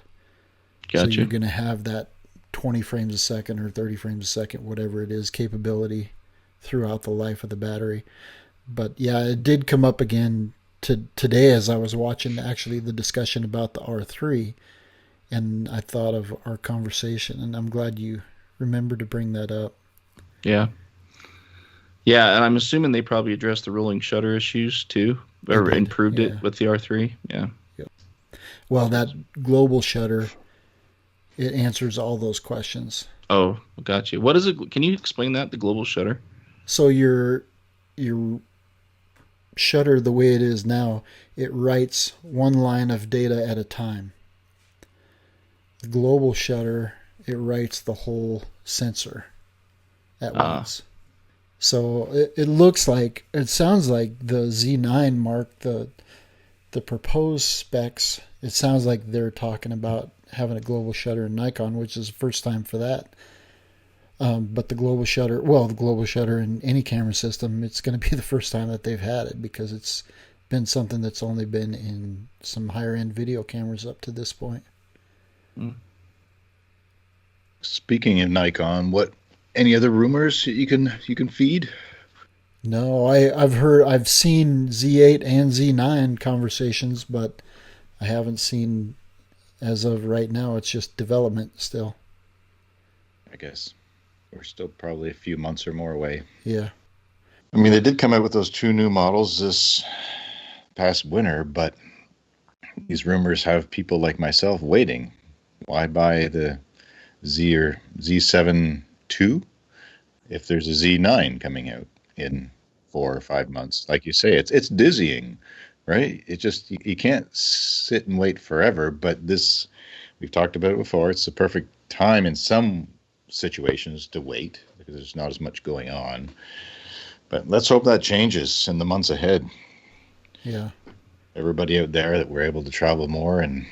Gotcha.
So you're going to have that 20 frames a second or 30 frames a second, whatever it is, capability throughout the life of the battery. But yeah, it did come up again today as I was watching actually the discussion about the R3, and I thought of our conversation, and I'm glad you remembered to bring that up.
Yeah. Yeah, and I'm assuming they probably addressed the rolling shutter issues too, or improved it with the R3. Yeah.
Yep. Well, that global shutter, it answers all those questions.
Oh, got you. What is it? Can you explain that, the global shutter?
So your shutter, the way it is now, it writes one line of data at a time. The global shutter, it writes the whole sensor at once. So it sounds like the Z9 Mark, the proposed specs, it sounds like they're talking about having a global shutter in Nikon, which is the first time for that. But the global shutter in any camera system, it's going to be the first time that they've had it, because it's been something that's only been in some higher end video cameras up to this point.
Speaking of Nikon, any other rumors you can feed?
No, I've seen Z8 and Z9 conversations, but I haven't seen, as of right now, it's just development still.
I guess we're still probably a few months or more away.
Yeah.
I mean, they did come out with those 2 new models this past winter, but these rumors have people like myself waiting. Why buy the Z or Z7 II if there's a Z9 coming out in 4 or 5 months? Like you say, it's dizzying, right? It just you can't sit and wait forever. But this, we've talked about it before. It's the perfect time in some situations to wait because there's not as much going on. But let's hope that changes in the months ahead.
Yeah.
Everybody out there that we're able to travel more and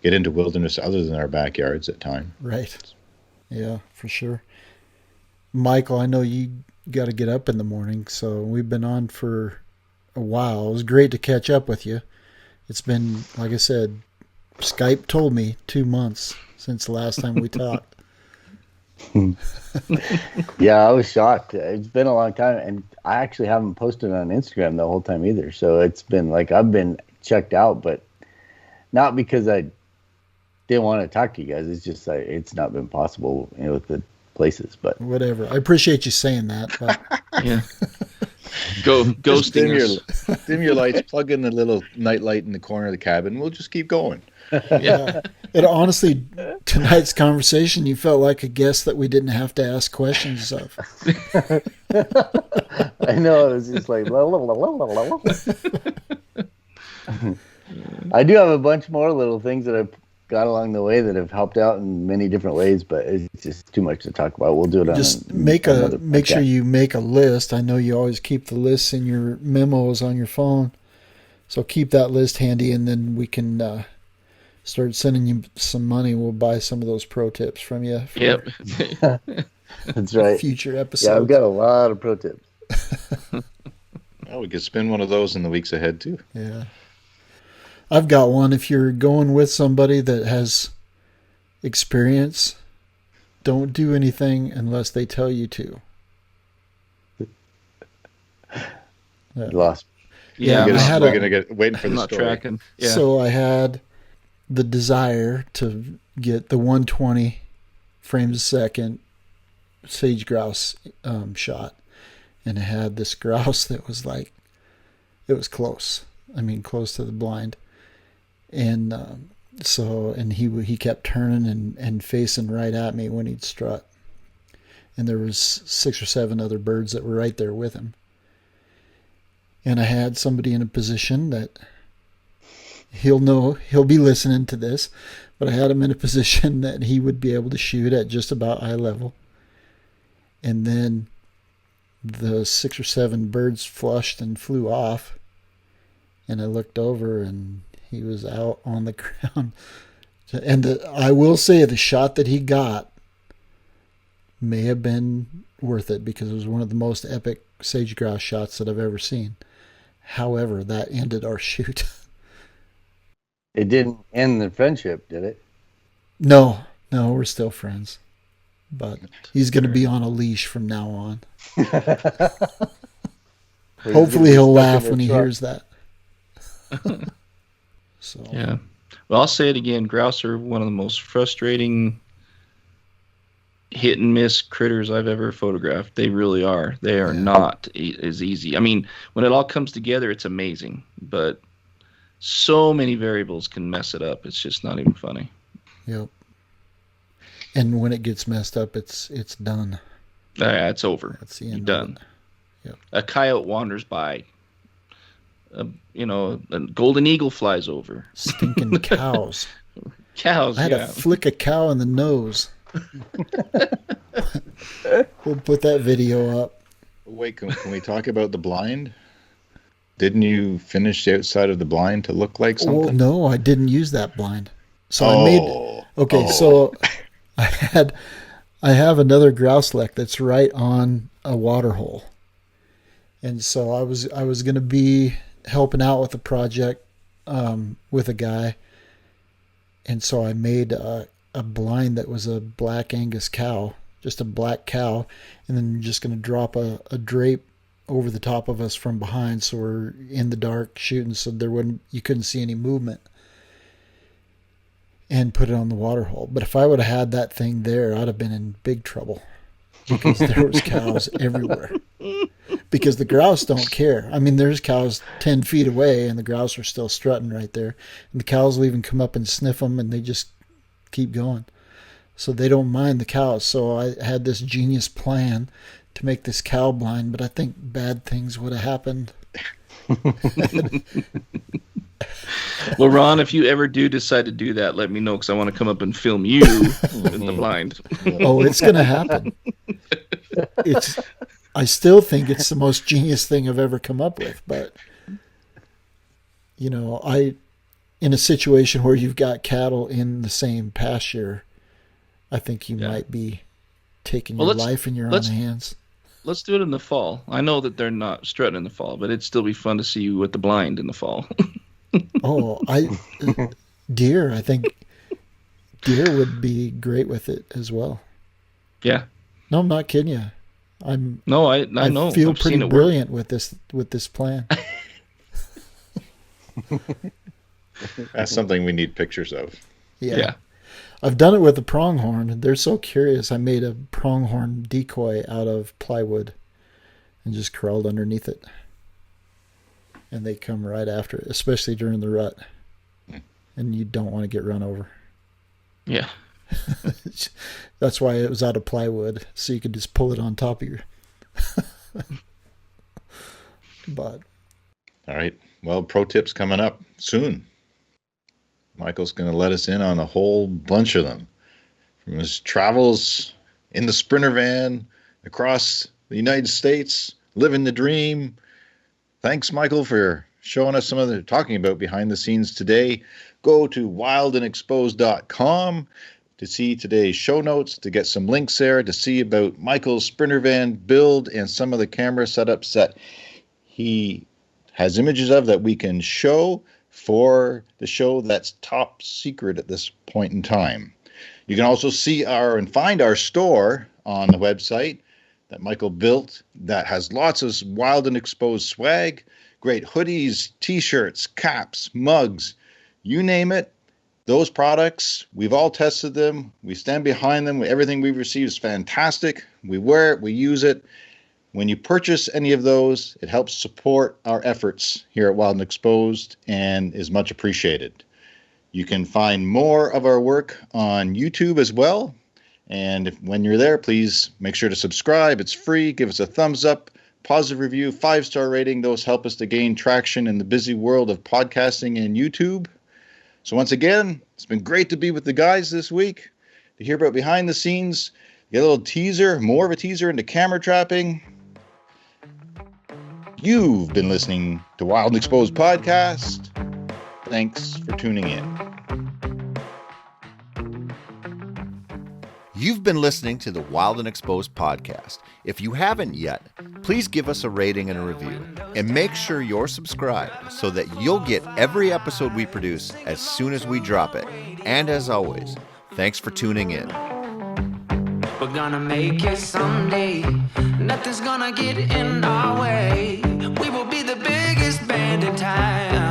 get into wilderness other than our backyards at time.
Right. Yeah, for sure. Michael, I know you got to get up in the morning, so we've been on for a while. It was great to catch up with you. It's been, like I said, Skype told me 2 months since the last time we talked.
Yeah, I was shocked. It's been a long time, and I actually haven't posted on Instagram the whole time either. So it's been like I've been checked out, but not because I didn't want to talk to you guys. It's just like it's not been possible, with the places. But
whatever. I appreciate you saying that. But
Yeah. Ghosting us.
Dim your lights, plug in the little night light in the corner of the cabin. We'll just keep going.
Yeah. And honestly, tonight's conversation, you felt like a guest that we didn't have to ask questions of.
I know, it was just like la, la, la, la, la, la. I do have a bunch more little things that I've got along the way that have helped out in many different ways, but it's just too much to talk about. We'll do it on
just make sure you make a list. I know you always keep the lists in your memos on your phone, so keep that list handy, and then we can start sending you some money. We'll buy some of those pro tips from you.
Yep.
That's right.
Future episodes.
Yeah, I've got a lot of pro tips.
Well, we could spin one of those in the weeks ahead too.
Yeah. I've got one. If you're going with somebody that has experience, don't do anything unless they tell you to.
Lost.
Yeah,
we're gonna get waiting for
I'm
the
not
story.
tracking. Yeah.
So I had the desire to get the 120 frames a second sage grouse shot, and I had this grouse that was like, it was close. I mean, close to the blind. And he kept turning and facing right at me when he'd strut. And there was 6 or 7 other birds that were right there with him. And I had somebody in a position that he'll be listening to this, but I had him in a position that he would be able to shoot at just about eye level. And then the 6 or 7 birds flushed and flew off. And I looked over and he was out on the ground. And I will say the shot that he got may have been worth it because it was one of the most epic sage grouse shots that I've ever seen. However, that ended our shoot.
It didn't end the friendship, did it?
No, we're still friends. But he's going to be on a leash from now on. Hopefully he'll laugh when he hears that. So
Yeah. Well, I'll say it again. Grouse are one of the most frustrating hit and miss critters I've ever photographed. They really are. They are not as easy. I mean, when it all comes together, it's amazing. But so many variables can mess it up. It's just not even funny.
Yep. And when it gets messed up, it's done.
It's over.
That's the end.
You're done.
Yep.
A coyote wanders by. A golden eagle flies over.
Stinking cows.
Cows.
I had to flick a cow in the nose. We'll put that video up.
Wait, can we talk about the blind? Didn't you finish the outside of the blind to look like something?
Well, no, I didn't use that blind. So I made. Okay, so I have another grouse lek that's right on a water hole, and so I was going to be helping out with a project with a guy, and so I made a blind that was a black Angus cow, just a black cow, and then just going to drop a drape over the top of us from behind, so we're in the dark shooting, so you couldn't see any movement, and put it on the water hole. But if I would have had that thing there, I'd have been in big trouble because there was cows everywhere. Because the grouse don't care. I mean, there's cows 10 feet away, and the grouse are still strutting right there. And the cows will even come up and sniff them, and they just keep going. So they don't mind the cows. So I had this genius plan to make this cow blind, but I think bad things would have happened.
Well, Ron, if you ever do decide to do that, let me know, because I want to come up and film you in the blind.
Oh, it's going to happen. I still think it's the most genius thing I've ever come up with, but in a situation where you've got cattle in the same pasture, I think you might be taking your life in your own hands.
Let's do it in the fall. I know that they're not strutting in the fall, but it'd still be fun to see you with the blind in the fall.
Deer, I think deer would be great with it as well.
Yeah.
No, I'm not kidding you. I know.
I
feel pretty brilliant with this plan.
That's something we need pictures of.
Yeah. I've done it with a pronghorn. They're so curious. I made a pronghorn decoy out of plywood and just crawled underneath it. And they come right after it, especially during the rut. And you don't want to get run over.
Yeah.
That's why it was out of plywood, so you could just pull it on top of your... But...
All right. Well, pro tips coming up soon. Michael's going to let us in on a whole bunch of them. From his travels in the Sprinter van across the United States, living the dream. Thanks, Michael, for showing us some of the talking about behind the scenes today. Go to wildandexposed.com to see today's show notes, to get some links there, to see about Michael's Sprinter van build and some of the camera setups that he has images of that we can show for the show that's top secret at this point in time. You can also see and find our store on the website that Michael built that has lots of Wild and Exposed swag, great hoodies, t-shirts, caps, mugs, you name it. Those products, we've all tested them. We stand behind them. Everything we've received is fantastic. We wear it. We use it. When you purchase any of those, it helps support our efforts here at Wild and Exposed and is much appreciated. You can find more of our work on YouTube as well. And when you're there, please make sure to subscribe. It's free. Give us a thumbs up, positive review, 5-star rating. Those help us to gain traction in the busy world of podcasting and YouTube. So once again, it's been great to be with the guys this week, to hear about behind the scenes, get a little teaser, more of a teaser into camera trapping. You've been listening to Wild and Exposed Podcast. Thanks for tuning in.
You've been listening to the Wild and Exposed Podcast. If you haven't yet, please give us a rating and a review. And make sure you're subscribed so that you'll get every episode we produce as soon as we drop it. And as always, thanks for tuning in.
We're gonna make it someday. Nothing's gonna get in our way. We will be the biggest band in town.